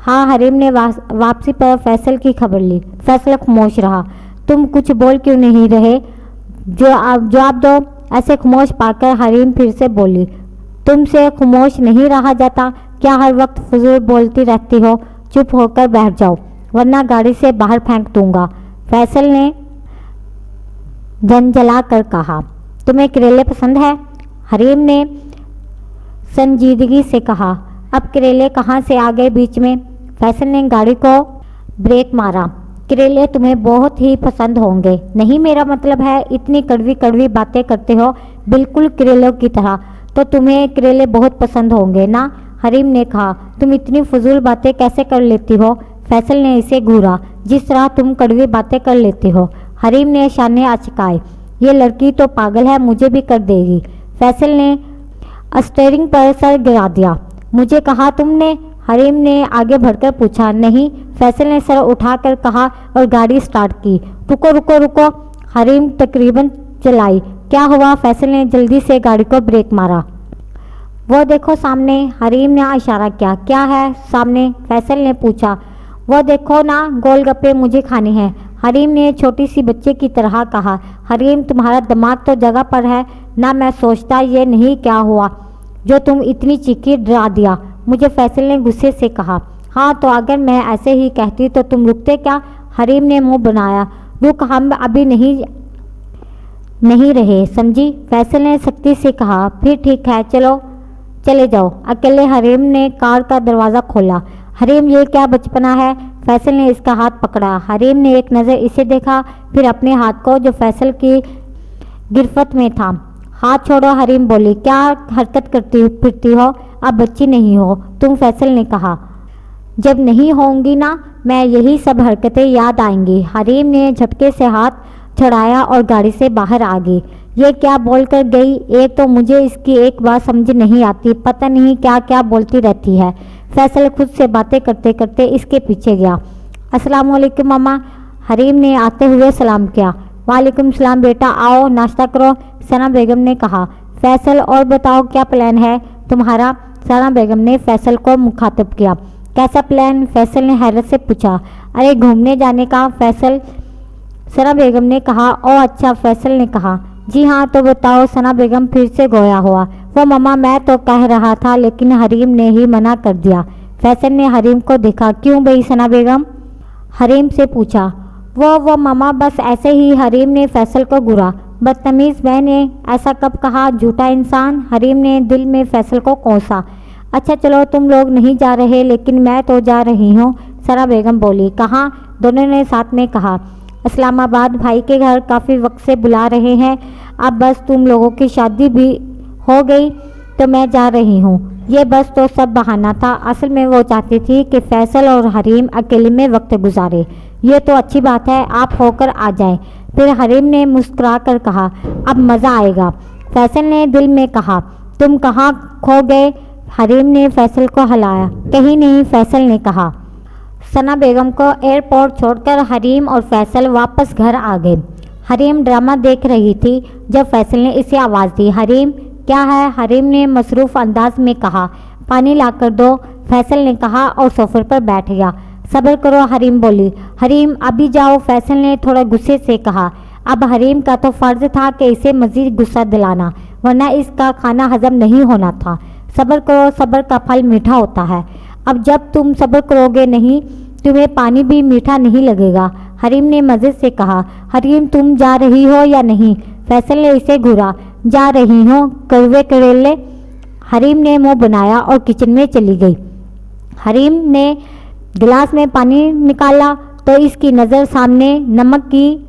हाँ, हरीम ने वापसी पर फैसल की खबर ली। फैसल खामोश रहा। तुम कुछ बोल क्यों नहीं रहे? जवाब दो। ऐसे खामोश पाकर हरीम फिर से बोली, तुमसे खामोश नहीं रहा जाता क्या? हर वक्त फजूल बोलती रहती हो। चुप होकर बैठ जाओ वरना गाड़ी से बाहर फेंक दूंगा। फैसल ने झंझला कर कहा। तुम्हें करेले पसंद है? हरीम ने संजीदगी से कहा। अब करेले कहाँ से आ गए बीच में? फैसल ने गाड़ी को ब्रेक मारा। करेले तुम्हें बहुत ही पसंद होंगे। नहीं, मेरा मतलब है इतनी कड़वी कड़वी बातें करते हो बिल्कुल करेलों की तरह, तो तुम्हें करेले बहुत पसंद होंगे ना? हरीम ने कहा। तुम इतनी फजूल बातें कैसे कर लेती हो? फैसल ने इसे घूरा। जिस तरह तुम कड़वी बातें कर लेती हो। हरीम ने शाने अचकाए। ये लड़की तो पागल है, मुझे भी कर देगी। फैसल ने स्टीयरिंग पर सर गिरा दिया। मुझे कहा तुमने? हरीम ने आगे बढ़कर पूछा। नहीं, फैसल ने सर उठाकर कहा और गाड़ी स्टार्ट की। रुको रुको रुको, हरीम तकरीबन चलाई। क्या हुआ? फैसल ने जल्दी से गाड़ी को ब्रेक मारा। वो देखो सामने। हरीम ने इशारा किया। क्या है सामने? फैसल ने पूछा। वो देखो ना, गोलगप्पे मुझे खाने हैं। हरीम ने छोटी सी बच्चे की तरह कहा। हरीम, तुम्हारा दिमाग तो जगह पर है ना? मैं सोचता ये नहीं क्या हुआ जो तुम इतनी चीखी, डरा दिया मुझे, फैसल ने गुस्से से कहा। हाँ, तो अगर मैं ऐसे ही कहती तो तुम रुकते क्या? हरीम ने मुंह बनाया। रुक, हम अभी नहीं रहे, समझी? फैसल ने सख्ती से कहा। फिर ठीक है, चलो चले जाओ अकेले। हरीम ने कार का दरवाज़ा खोला। हरीम, ये क्या बचपना है? फैसल ने इसका हाथ पकड़ा। हरीम ने एक नज़र इसे देखा, फिर अपने हाथ को जो फैसल की गिरफ्त में था। हाथ छोड़ो, हरीम बोली। क्या हरकत करती फिरती हो? अब बच्ची नहीं हो तुम, फैसल ने कहा। जब नहीं होंगी ना, मैं यही सब हरकतें याद आएंगी। हरीम ने झटके से हाथ छुड़ाया और गाड़ी से बाहर आ गई। ये क्या बोलकर गई? एक तो मुझे इसकी एक बात समझ नहीं आती, पता नहीं क्या क्या बोलती रहती है। फैसल खुद से बातें करते करते इसके पीछे गया। अस्सलाम वालेकुम मामा, हरीम ने आते हुए सलाम किया। वालेकुम सलाम बेटा, आओ नाश्ता करो, सना बेगम ने कहा। फैसल, और बताओ क्या प्लान है तुम्हारा? सना बेगम ने फैसल को मुखातिब किया। कैसा प्लान? फैसल ने हैरत से पूछा। अरे घूमने जाने का, फैसल। सना बेगम ने कहा। ओ अच्छा, फैसल ने कहा। जी हाँ, तो बताओ, सना बेगम फिर से गोया हुआ। वो मामा, मैं तो कह रहा था लेकिन हरीम ने ही मना कर दिया। फैसल ने हरीम को देखा। क्यों भाई सना बेगम? हरीम से पूछा। वो मामा, बस ऐसे ही, हरीम ने फैसल को घूरा। बदतमीज़, मैंने ऐसा कब कहा? झूठा इंसान, हरीम ने दिल में फैसल को कोसा। अच्छा चलो, तुम लोग नहीं जा रहे लेकिन मैं तो जा रही हूँ, सना बेगम बोली। कहाँ? दोनों ने साथ में कहा। इस्लामाबाद, भाई के घर, काफ़ी वक्त से बुला रहे हैं। अब बस तुम लोगों की शादी भी हो गई तो मैं जा रही हूँ। ये बस तो सब बहाना था, असल में वो चाहती थी कि फैसल और हरीम अकेले में वक्त गुजारे। ये तो अच्छी बात है, आप होकर आ जाएं। फिर हरीम ने मुस्कुरा कर कहा, अब मज़ा आएगा। फैसल ने दिल में कहा, तुम कहाँ खो गए? हरीम ने फैसल को हिलाया। कहीं नहीं, फैसल ने कहा। सना बेगम को एयरपोर्ट छोड़कर हरीम और फैसल वापस घर आ गए। हरीम ड्रामा देख रही थी जब फैसल ने इसे आवाज़ दी। हरीम, क्या है? हरीम ने मसरूफ़ अंदाज में कहा। पानी लाकर दो, फैसल ने कहा और सोफे पर बैठ गया। सब्र करो, हरीम बोली। हरीम, अभी जाओ, फैसल ने थोड़ा गुस्से से कहा। अब हरीम का तो फ़र्ज़ था कि इसे मज़ीद गुस्सा दिलाना, वरना इसका खाना हजम नहीं होना था। सब्र करो, सब्र का फल मीठा होता है। अब जब तुम सब्र करोगे नहीं, तुम्हें पानी भी मीठा नहीं लगेगा, हरीम ने मज़े से कहा। हरीम, तुम जा रही हो या नहीं? फैसल ने इसे घूरा। जा रही हूँ, कड़वे करेले, हरीम ने मुंह बनाया और किचन में चली गई। हरीम ने गिलास में पानी निकाला तो इसकी नज़र सामने नमक की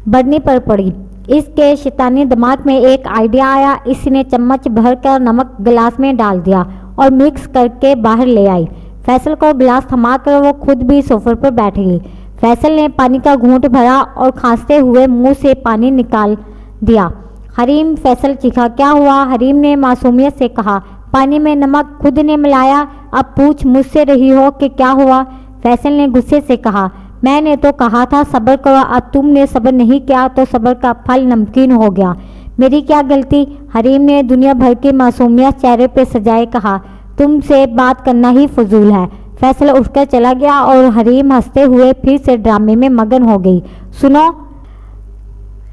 बरनी पर पड़ी। इसके शैतानी दिमाग में एक आइडिया आया। इसने चम्मच भरकर नमक गिलास में डाल दिया और मिक्स करके बाहर ले आई। फैसल को गिलास थमाकर वो खुद भी सोफे पर बैठ गई। फैसल ने पानी का घूंट भरा और खांसते हुए मुंह से पानी निकाल दिया। हरीम, फैसल चीखा। क्या हुआ? हरीम ने मासूमियत से कहा। पानी में नमक खुद ने मिलाया, अब पूछ मुझसे रही हो कि क्या हुआ? फैसल ने गुस्से से कहा। मैंने तो कहा था सब्र करो, अब तुमने सब्र नहीं किया तो सब्र का फल नमकीन हो गया। मेरी क्या गलती? हरीम ने दुनिया भर की मासूमियत चेहरे पे सजाए कहा। तुमसे बात करना ही फजूल है। फैसल उठकर चला गया और हरीम हंसते हुए फिर से ड्रामे में मगन हो गई। सुनो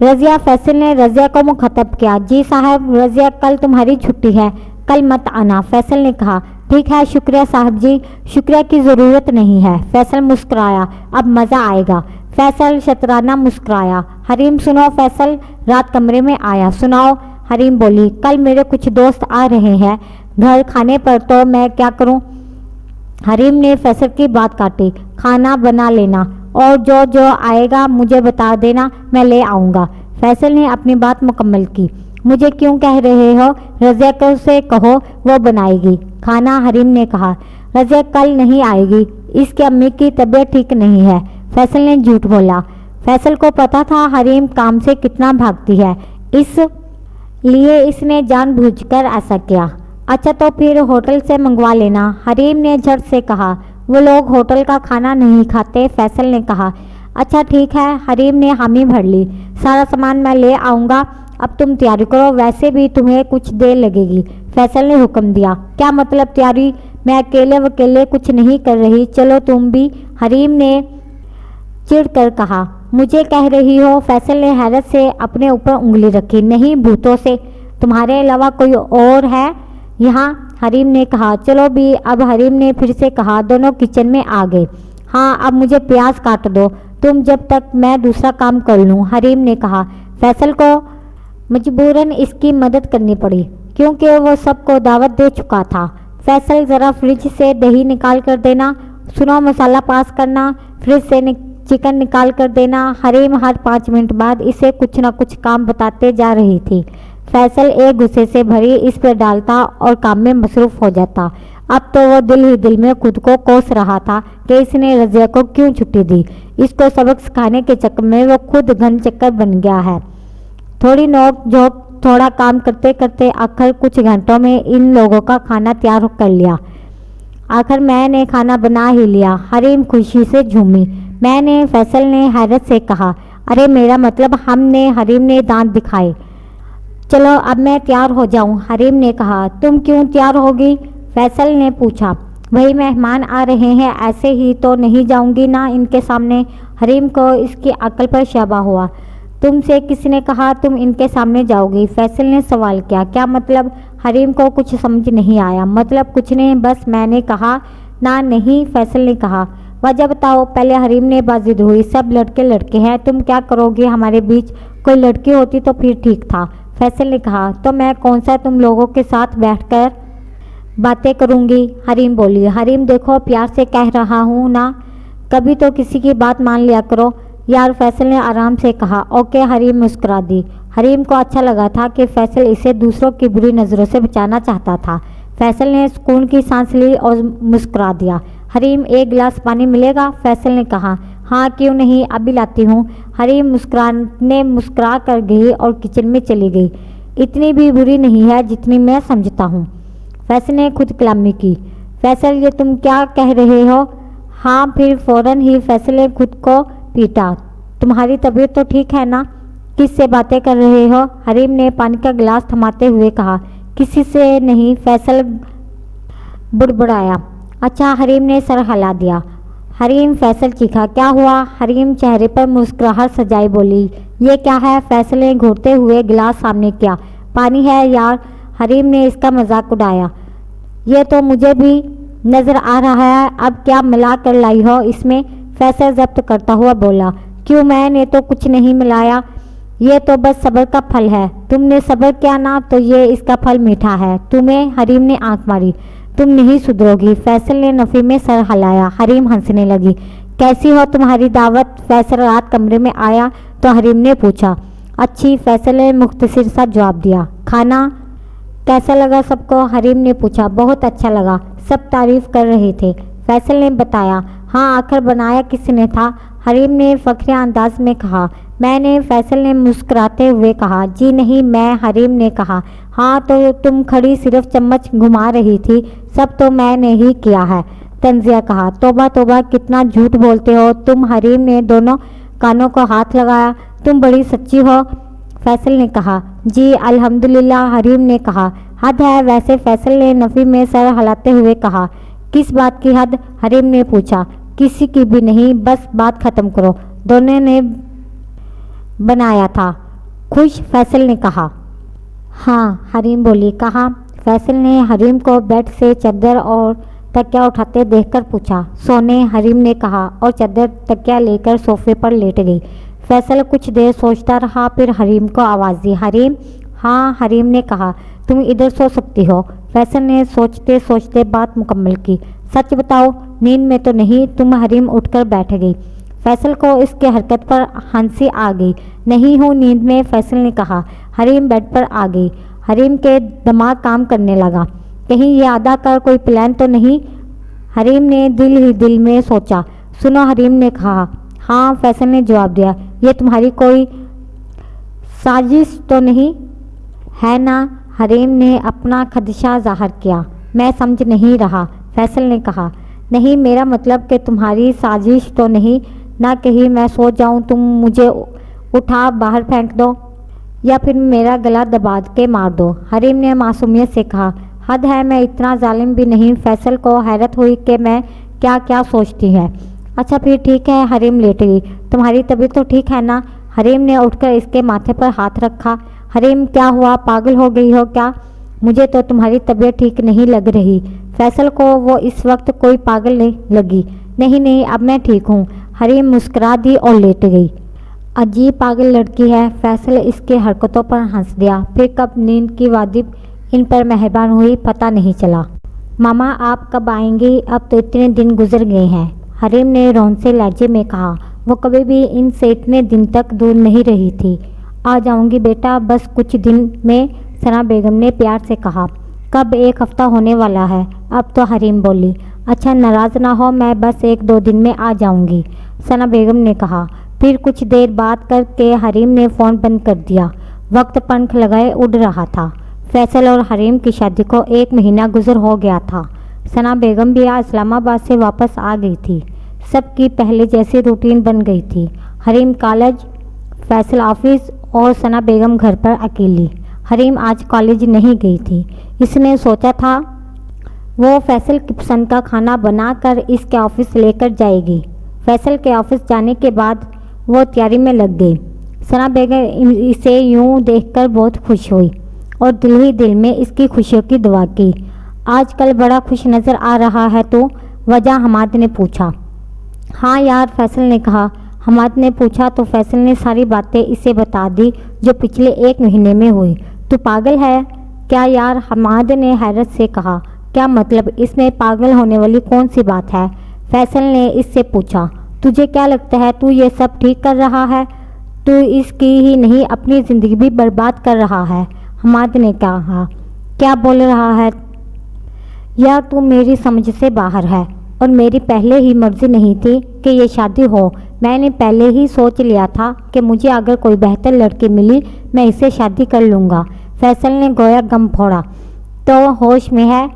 रजिया, फैसल ने रजिया को मुखतब किया। जी साहब, रजिया कल तुम्हारी छुट्टी है, कल मत आना, फैसल ने कहा। ठीक है, शुक्रिया साहब जी, शुक्रिया की ज़रूरत नहीं है। फैसल मुस्कुराया। अब मज़ा आएगा। फैसल शतराना मुस्कुराया। हरीम सुनो, फैसल रात कमरे में आया। सुनाओ, हरीम बोली। कल मेरे कुछ दोस्त आ रहे हैं घर खाने पर, तो मैं क्या करूं? हरीम ने फैसल की बात काटी। खाना बना लेना और जो जो आएगा मुझे बता देना, मैं ले आऊँगा। फैसल ने अपनी बात मुकम्मल की। मुझे क्यों कह रहे हो? रज़िया से कहो, वो बनाएगी खाना, हरीम ने कहा। रज़िया कल नहीं आएगी, इसकी अम्मी की तबीयत ठीक नहीं है, फैसल ने झूठ बोला। फैसल को पता था हरीम काम से कितना भागती है, इसलिए इसने जानबूझकर ऐसा किया। अच्छा तो फिर होटल से मंगवा लेना, हरीम ने झट से कहा। वो लोग होटल का खाना नहीं खाते, फैसल ने कहा। अच्छा ठीक है, हरीम ने हामी भर ली। सारा सामान मैं ले आऊँगा, अब तुम तैयारी करो, वैसे भी तुम्हें कुछ देर लगेगी, फैसल ने हुक्म दिया। क्या मतलब तैयारी? मैं अकेले वकेले कुछ नहीं कर रही, चलो तुम भी, हरीम ने चिढ़कर कहा। मुझे कह रही हो? फैसल ने हैरत से अपने ऊपर उंगली रखी। नहीं, भूतों से। तुम्हारे अलावा कोई और है यहाँ? हरीम ने कहा। चलो भी, अब हरीम ने फिर से कहा। दोनों किचन में आ गए। हाँ, अब मुझे प्याज काट दो तुम, जब तक मैं दूसरा काम कर लूँ, हरीम ने कहा। फैसल को मजबूरन इसकी मदद करनी पड़ी क्योंकि वो सबको दावत दे चुका था। फैसल ज़रा फ्रिज से दही निकाल कर देना, सुनो मसाला पास करना, फ्रिज से चिकन निकाल कर देना। हरीम हर 5 मिनट बाद इसे कुछ न कुछ काम बताते जा रही थी। फैसल एक गुस्से से भरी इस पर डालता और काम में मसरूफ़ हो जाता। अब तो वो दिल ही दिल में खुद को कोस रहा था कि इसने रज़िया को क्यों छुट्टी दी। इसको सबक सिखाने के चक्कर में वो खुद घन चक्कर बन गया है। थोड़ी नोक झोंक, थोड़ा काम करते करते आखिर कुछ घंटों में इन लोगों का खाना तैयार कर लिया। आखिर मैंने खाना बना ही लिया, हरीम खुशी से झूमी। मैंने, फैसल ने हैरत से कहा। अरे मेरा मतलब हमने, हरीम ने दांत दिखाए। चलो अब मैं तैयार हो जाऊं, हरीम ने कहा। तुम क्यों तैयार होगी? फैसल ने पूछा। वही मेहमान आ रहे हैं, ऐसे ही तो नहीं जाऊंगी ना इनके सामने। हरीम को इसकी अक्ल पर शबा हुआ। तुमसे किसने कहा तुम इनके सामने जाओगी? फैसल ने सवाल किया। क्या मतलब? हरीम को कुछ समझ नहीं आया। मतलब कुछ नहीं, बस मैंने कहा ना। नहीं, फैसल ने कहा। वजह बताओ पहले, हरीम ने बाजिद हुई। सब लड़के लड़के हैं, तुम क्या करोगे हमारे बीच? कोई लड़की होती तो फिर ठीक था, फैसल ने कहा। तो मैं कौन सा तुम लोगों के साथ बैठकर बातें करूंगी, हरीम बोली। हरीम देखो, प्यार से कह रहा हूँ ना, कभी तो किसी की बात मान लिया करो यार, फैसल ने आराम से कहा। ओके, हरीम मुस्कुरा दी। हरीम को अच्छा लगा था कि फैसल इसे दूसरों की बुरी नज़रों से बचाना चाहता था। फैसल ने सुकून की सांस ली और मुस्कुरा दिया। हरीम, एक गिलास पानी मिलेगा? फैसल ने कहा। हाँ क्यों नहीं, अभी लाती हूँ। हरीम मुस्कुरा कर गई और किचन में चली गई। इतनी भी बुरी नहीं है जितनी मैं समझता हूँ, फैसल ने खुद कलामी की। फैसल, ये तुम क्या कह रहे हो? हाँ, फिर फ़ौरन ही फैसल ने खुद को पीटा। तुम्हारी तबीयत तो ठीक है ना? किससे बातें कर रहे हो? हरीम ने पानी का गिलास थमाते हुए कहा। किसी से नहीं, फैसल बुड़बुड़ाया। अच्छा, हरीम ने सर हिला दिया। हरीम, फैसल चीखा। क्या हुआ? हरीम चेहरे पर मुस्कुराहट सजाई बोली। ये क्या है? फैसल ने घूरते हुए गिलास सामने किया। पानी है यार, हरीम ने इसका मजाक उड़ाया। ये तो मुझे भी नज़र आ रहा है, अब क्या मिला कर लाई हो इसमें? फैसल जब्त करता हुआ बोला। क्यों, मैंने तो कुछ नहीं मिलाया, ये तो बस सब्र का फल है। तुमने सब्र किया ना, तो ये इसका फल मीठा है तुम्हें। हरीम ने आंख मारी। तुम नहीं सुधरोगी, फैसल ने नफ़ी में सर हिलाया। हरीम हंसने लगी। कैसी हो तुम्हारी दावत? फैसल रात कमरे में आया तो हरीम ने पूछा। अच्छी, फैसल ने मुख्तसर सा जवाब दिया। खाना कैसा लगा सबको? हरीम ने पूछा। बहुत अच्छा लगा, सब तारीफ कर रहे थे, फैसल ने बताया। हाँ, आखिर बनाया किसने था? हरीम ने फख्रिया अंदाज में कहा। मैंने, फैसल ने मुस्कुराते हुए कहा। जी नहीं, मैं, हरीम ने कहा। हाँ तो तुम खड़ी सिर्फ चम्मच घुमा रही थी, सब तो मैंने ही किया है, तंजिया कहा। तोबा तोबा, कितना झूठ बोलते हो तुम, हरीम ने दोनों कानों को हाथ लगाया। तुम बड़ी सच्ची हो, फैसल ने कहा। जी अल्हम्दुलिल्लाह, हरीम ने कहा। हद है। वैसे फैसल ने नफ़ी में सर हिलाते हुए कहा। किस बात की हद? हरीम ने पूछा। किसी की भी नहीं, बस बात ख़त्म करो। दोनों ने बनाया था। खुश? फैसल ने कहा। हाँ, हरीम बोली। कहा? फैसल ने हरीम को बेड से चादर और तकिया उठाते देखकर पूछा। सोने? हरीम ने कहा और चादर तकिया लेकर सोफे पर लेट गई। फैसल कुछ देर सोचता रहा, फिर हरीम को आवाज़ दी। हरीम? हाँ, हरीम ने कहा। तुम इधर सो सकती हो। फैसल ने सोचते सोचते बात मुकम्मल की। सच बताओ, नींद में तो नहीं? तुम? हरीम उठकर बैठ गई। फैसल को इसकी हरकत पर हंसी आ गई। नहीं हूँ नींद में, फैसल ने कहा। हरीम बेड पर आ गई। हरीम के दिमाग काम करने लगा। कहीं ये अदा कर कोई प्लान तो नहीं? हरीम ने दिल ही दिल में सोचा। सुनो, हरीम ने कहा। हाँ, फैसल ने जवाब दिया। ये तुम्हारी कोई साजिश तो नहीं है ना? हरीम ने अपना खदशा जाहिर किया। मैं समझ नहीं रहा, फैसल ने कहा। नहीं, मेरा मतलब कि तुम्हारी साजिश तो नहीं ना। कहीं मैं सो जाऊं, तुम मुझे उठा बाहर फेंक दो या फिर मेरा गला दबा के मार दो। हरीम ने मासूमियत से कहा। हद है, मैं इतना जालिम भी नहीं। फैसल को हैरत हुई कि मैं क्या क्या सोचती है। अच्छा फिर ठीक है। हरीम लेट गई। तुम्हारी तबीयत तो ठीक है ना? हरीम ने उठकर इसके माथे पर हाथ रखा। हरीम, क्या हुआ? पागल हो गई हो क्या? मुझे तो तुम्हारी तबीयत ठीक नहीं लग रही। फैसल को वो इस वक्त कोई पागल नहीं लगी। नहीं नहीं, अब मैं ठीक हूँ। हरीम मुस्कुरा दी और लेट गई। अजीब पागल लड़की है। फैसल इसके हरकतों पर हंस दिया। फिर कब नींद की वादिब इन पर मेहरबान हुई पता नहीं चला। मामा, आप कब आएंगी? अब तो इतने दिन गुजर गए हैं, हरीम ने रौन से लहजे में कहा। वो कभी भी इनसे इतने दिन तक दूर नहीं रही थी। आ जाऊंगी बेटा, बस कुछ दिन में, सना बेगम ने प्यार से कहा। कब? 1 हफ्ता होने वाला है अब तो, हरीम बोली। अच्छा, नाराज़ ना हो, मैं बस 1-2 दिन में आ जाऊंगी, सना बेगम ने कहा। फिर कुछ देर बात करके हरीम ने फ़ोन बंद कर दिया। वक्त पंख लगाए उड़ रहा था। फैसल और हरीम की शादी को 1 महीना गुजर हो गया था। सना बेगम भी आज इस्लामाबाद से वापस आ गई थी। सबकी पहले जैसी रूटीन बन गई थी। हरीम कॉलेज, फैसल ऑफिस और सना बेगम घर पर अकेली। हरीम आज कॉलेज नहीं गई थी। इसने सोचा था वो फैसल की पसंद का खाना बनाकर इसके ऑफिस लेकर जाएगी। फैसल के ऑफिस जाने के बाद वो तैयारी में लग गई। सना बेगम इसे यूं देखकर बहुत खुश हुई और दिल ही दिल में इसकी खुशियों की दुआ की। आजकल बड़ा खुश नज़र आ रहा है तो? वजह? हमाद ने पूछा। हाँ यार, फैसल ने कहा। हमाद ने पूछा तो फैसल ने सारी बातें इसे बता दी जो पिछले 1 महीने में हुई। तू पागल है क्या यार? हमाद ने हैरत से कहा। क्या मतलब? इसमें पागल होने वाली कौन सी बात है? फैसल ने इससे पूछा। तुझे क्या लगता है तू ये सब ठीक कर रहा है? तू इसकी ही नहीं अपनी ज़िंदगी भी बर्बाद कर रहा है, हमाद ने कहा। क्या बोल रहा है यार? तू मेरी समझ से बाहर है और मेरी पहले ही मर्जी नहीं थी कि ये शादी हो। मैंने पहले ही सोच लिया था कि मुझे अगर कोई बेहतर लड़की मिली मैं इससे शादी कर लूँगा। फैसल ने गोया गम फोड़ा। तो होश में है?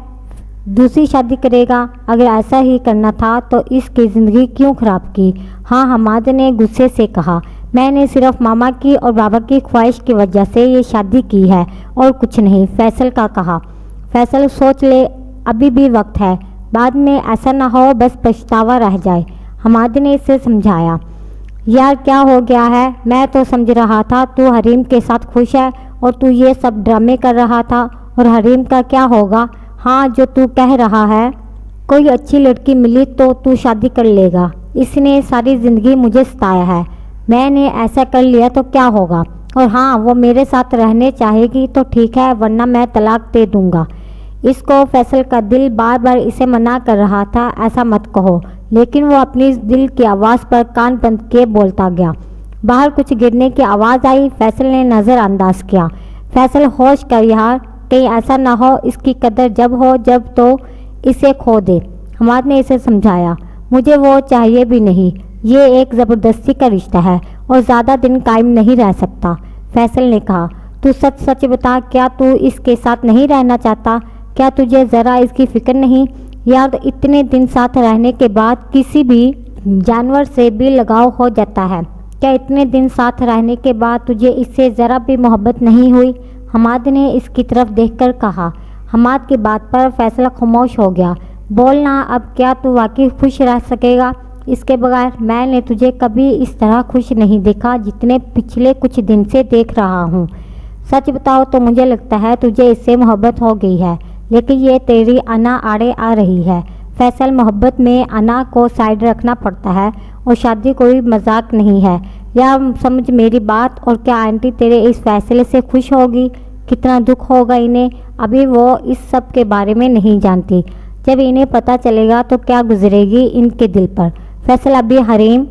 दूसरी शादी करेगा? अगर ऐसा ही करना था तो इसकी ज़िंदगी क्यों ख़राब की? हाँ, हमाद ने गुस्से से कहा। मैंने सिर्फ मामा की और बाबा की ख्वाहिश की वजह से ये शादी की है और कुछ नहीं, फैसल का कहा। फैसल, सोच ले, अभी भी वक्त है, बाद में ऐसा ना हो बस पछतावा रह जाए, हमाद ने इसे समझाया। यार क्या हो गया है? मैं तो समझ रहा था तू हरीम के साथ खुश है और तू ये सब ड्रामे कर रहा था। और हरीम का क्या होगा? हाँ, जो तू कह रहा है कोई अच्छी लड़की मिली तो तू शादी कर लेगा। इसने सारी ज़िंदगी मुझे सताया है। मैंने ऐसा कर लिया तो क्या होगा? और हाँ, वो मेरे साथ रहने चाहेगी तो ठीक है, वरना मैं तलाक दे दूँगा इसको। फैसल का दिल बार बार इसे मना कर रहा था ऐसा मत कहो, लेकिन वो अपनी दिल की आवाज़ पर कान बंद किए बोलता गया। बाहर कुछ गिरने की आवाज़ आई। फैसल ने नज़रअंदाज किया। फैसल, होश कर यार, कहीं ऐसा ना हो इसकी कदर जब हो जब तो इसे खो दे, हमाद ने इसे समझाया। मुझे वो चाहिए भी नहीं, ये एक ज़बरदस्ती का रिश्ता है और ज़्यादा दिन कायम नहीं रह सकता, फैसल ने कहा। तू सच सच बता, क्या तू इसके साथ नहीं रहना चाहता? क्या तुझे ज़रा इसकी फ़िक्र नहीं? यार, इतने दिन साथ रहने के बाद किसी भी जानवर से भी लगाव हो जाता है। क्या इतने दिन साथ रहने के बाद तुझे इससे ज़रा भी मोहब्बत नहीं हुई? हमाद ने इसकी तरफ देखकर कहा। हमाद की बात पर फैसला खामोश हो गया। बोलना अब, क्या तू वाकई खुश रह सकेगा इसके बगैर? मैंने तुझे कभी इस तरह खुश नहीं देखा जितने पिछले कुछ दिन से देख रहा हूँ। सच बताओ तो मुझे लगता है तुझे इससे मोहब्बत हो गई है, लेकिन ये तेरी अना आड़े आ रही है। फैसल, मोहब्बत में अना को साइड रखना पड़ता है और शादी कोई मजाक नहीं है। या समझ मेरी बात। और क्या आंटी तेरे इस फैसले से खुश होगी? कितना दुख होगा इन्हें। अभी वो इस सब के बारे में नहीं जानती। जब इन्हें पता चलेगा तो क्या गुजरेगी इनके दिल पर। फैसल, अभी हरीम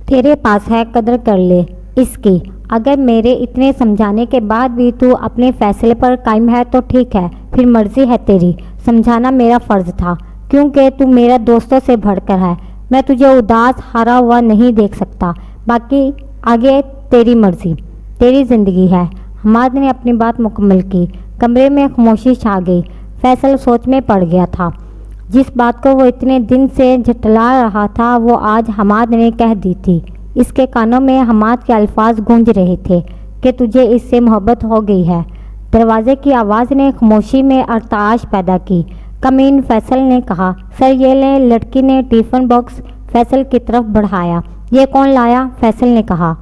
तेरे पास है, कदर कर ले इसकी। अगर मेरे इतने समझाने के बाद भी तू अपने फैसले पर कायम है तो ठीक है, फिर मर्जी है तेरी। समझाना मेरा फ़र्ज़ था, क्योंकि तू मेरा दोस्तों से बढ़कर है। मैं तुझे उदास हारा हुआ नहीं देख सकता। बाकी आगे तेरी मर्जी, तेरी ज़िंदगी है। हमाद ने अपनी बात मुकम्मल की। कमरे में खामोशी छा गई। फैसल सोच में पड़ गया था। जिस बात को वो इतने दिन से झटला रहा था वो आज हमाद ने कह दी थी। इसके कानों में हमाद के अल्फाज गूंज रहे थे कि तुझे इससे मोहब्बत हो गई है। दरवाजे की आवाज़ ने खामोशी में अरताश पैदा की। कमीन, फैसल ने कहा। सर ये लें। लड़की ने टिफ़िन बॉक्स फैसल की तरफ बढ़ाया। ये कौन लाया? फैसल ने कहा।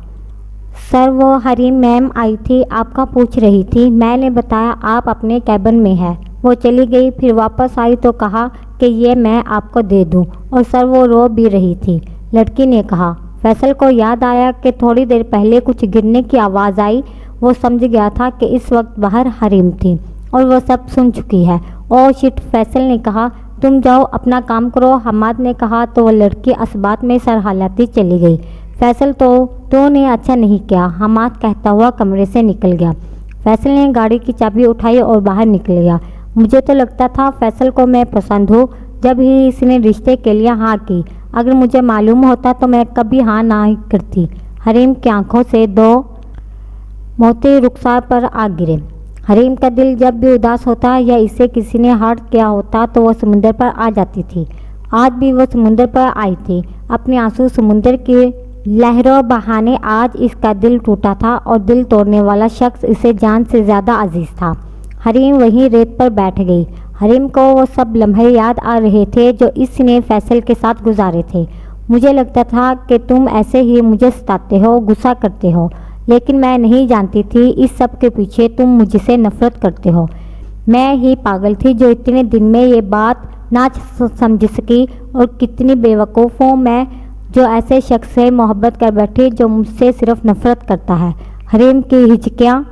सर वो हरीम मैम आई थी, आपका पूछ रही थी। मैंने बताया आप अपने कैबिन में है। वो चली गई, फिर वापस आई तो कहा कि ये मैं आपको दे दूं। और सर वो रो भी रही थी, लड़की ने कहा। फैसल को याद आया कि थोड़ी देर पहले कुछ गिरने की आवाज़ आई। वो समझ गया था कि इस वक्त बाहर हरीम थी और वो सब सुन चुकी है। ओह शिट, फैसल ने कहा। तुम जाओ अपना काम करो, हमाद ने कहा तो वह लड़की असबात में सरहालाती चली गई। फैसल, तूने अच्छा नहीं किया, हमाद कहता हुआ कमरे से निकल गया। फैसल ने गाड़ी की चाबी उठाई और बाहर निकल गया। मुझे तो लगता था फैसल को मैं पसंद हूँ जब ही इसने रिश्ते के लिए हाँ की। अगर मुझे मालूम होता तो मैं कभी हाँ ना करती। हरीम की आंखों से दो मोती रुखसार पर आ गिरे। हरीम का दिल जब भी उदास होता या इसे किसी ने हर्ट किया होता तो वह समुंदर पर आ जाती थी। आज भी वह समुंदर पर आई थी। अपने आंसू समुंदर के लहरों बहाने आज इसका दिल टूटा था और दिल तोड़ने वाला शख्स इसे जान से ज़्यादा अजीज था। हरीम वहीं रेत पर बैठ गई। हरीम को वो सब लम्हे याद आ रहे थे जो इसने फैसल के साथ गुजारे थे। मुझे लगता था कि तुम ऐसे ही मुझे सताते हो, गुस्सा करते हो, लेकिन मैं नहीं जानती थी इस सब के पीछे तुम मुझसे नफरत करते हो। मैं ही पागल थी जो इतने दिन में ये बात ना समझ सकी। और कितनी बेवकूफ़ हूँ मैं जो ऐसे शख्स से मोहब्बत कर बैठी जो मुझसे सिर्फ नफरत करता है। हरीम की हिचकियाँ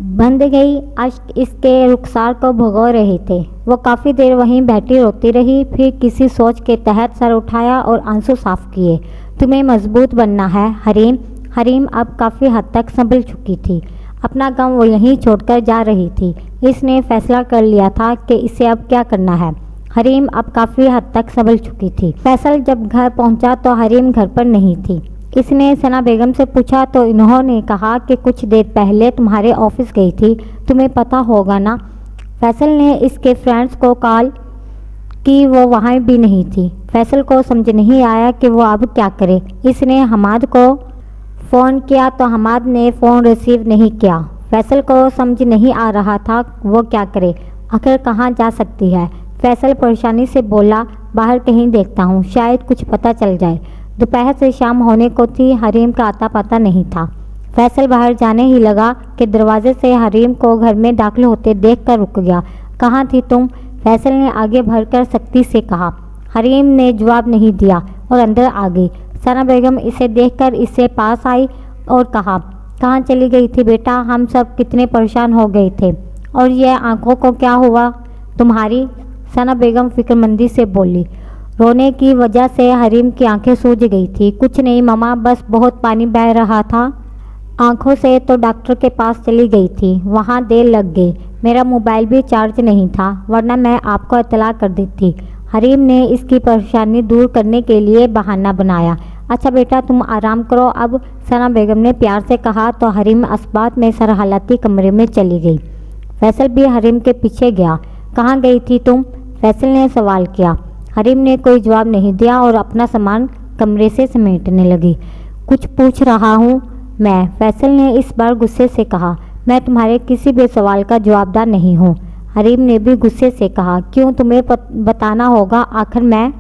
बंद गई। अश्क इसके रुखसार को भगो रहे थे। वो काफ़ी देर वहीं बैठी रोती रही, फिर किसी सोच के तहत सर उठाया और आंसू साफ किए। तुम्हें मजबूत बनना है हरीम। हरीम अब काफ़ी हद तक संभल चुकी थी। अपना गम वो यहीं छोड़कर जा रही थी। इसने फैसला कर लिया था कि इसे अब क्या करना है। हरीम अब काफ़ी हद तक संभल चुकी थी। फैसल जब घर पहुंचा तो हरीम घर पर नहीं थी। इसने सना बेगम से पूछा तो इन्होंने कहा कि कुछ देर पहले तुम्हारे ऑफिस गई थी, तुम्हें पता होगा ना। फैसल ने इसके फ्रेंड्स को कॉल की, वो वहाँ भी नहीं थी। फैसल को समझ नहीं आया कि वो अब क्या करे। इसने हमाद को फ़ोन किया तो हमाद ने फ़ोन रिसीव नहीं किया। फैसल को समझ नहीं आ रहा था वो क्या करे, आखिर कहाँ जा सकती है। फैसल परेशानी से बोला, बाहर कहीं देखता हूँ, शायद कुछ पता चल जाए। दोपहर से शाम होने को थी, हरीम का आता पता नहीं था। फैसल बाहर जाने ही लगा कि दरवाजे से हरीम को घर में दाखिल होते देखकर रुक गया। कहाँ थी तुम? फैसल ने आगे बढ़कर सख्ती से कहा। हरीम ने जवाब नहीं दिया और अंदर आ गई। सना बेगम इसे देखकर इससे पास आई और कहा, कहाँ चली गई थी बेटा? हम सब कितने परेशान हो गए थे। और ये आंखों को क्या हुआ तुम्हारी? सना बेगम फिक्रमंदी से बोली। रोने की वजह से हरीम की आंखें सूज गई थी। कुछ नहीं ममा, बस बहुत पानी बह रहा था आंखों से, तो डॉक्टर के पास चली गई थी, वहाँ देर लग गई। मेरा मोबाइल भी चार्ज नहीं था, वरना मैं आपको इत्तला कर देती। हरीम ने इसकी परेशानी दूर करने के लिए बहाना बनाया। अच्छा बेटा तुम आराम करो अब, सना बेगम ने प्यार से कहा तो हरीम असबात में सरहालाती कमरे में चली गई। फैसल भी हरीम के पीछे गया। कहाँ गई थी तुम? फैसल ने सवाल किया। हरीम ने कोई जवाब नहीं दिया और अपना सामान कमरे से समेटने लगी। कुछ पूछ रहा हूँ मैं, फैसल ने इस बार गुस्से से कहा। मैं तुम्हारे किसी भी सवाल का जवाबदार नहीं हूँ। हरीम ने भी गुस्से से कहा। क्यों, तुम्हें बताना होगा, आखिर मैं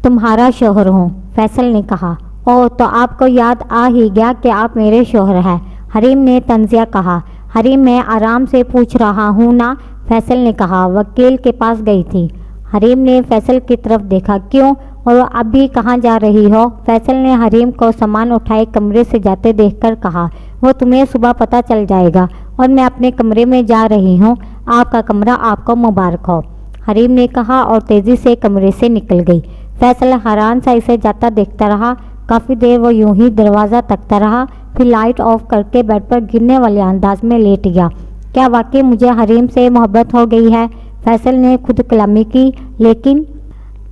तुम्हारा शौहर हूँ, फैसल ने कहा। ओह, तो आपको याद आ ही गया कि आप मेरे शौहर हैं, हरीम ने तंजिया कहा। हरीम, मैं आराम से पूछ रहा हूँ ना, फैसल ने कहा। वकील के पास गई थी। हरीम ने फैसल की तरफ देखा। क्यों, और अभी कहाँ जा रही हो, फैसल ने हरीम को सामान उठाए कमरे से जाते देखकर कहा। वो तुम्हें सुबह पता चल जाएगा और मैं अपने कमरे में जा रही हूँ। आपका कमरा आपको मुबारक हो, हरीम ने कहा और तेजी से कमरे से निकल गई। फैसल हैरान सा इसे जाता देखता रहा। काफ़ी देर वो यूं ही दरवाज़ा तकता रहा, फिर लाइट ऑफ करके बेड पर गिरने वाले अंदाज में लेट गया। क्या वाकई मुझे हरीम से मोहब्बत हो गई है, फैसल ने खुद कलामी की। लेकिन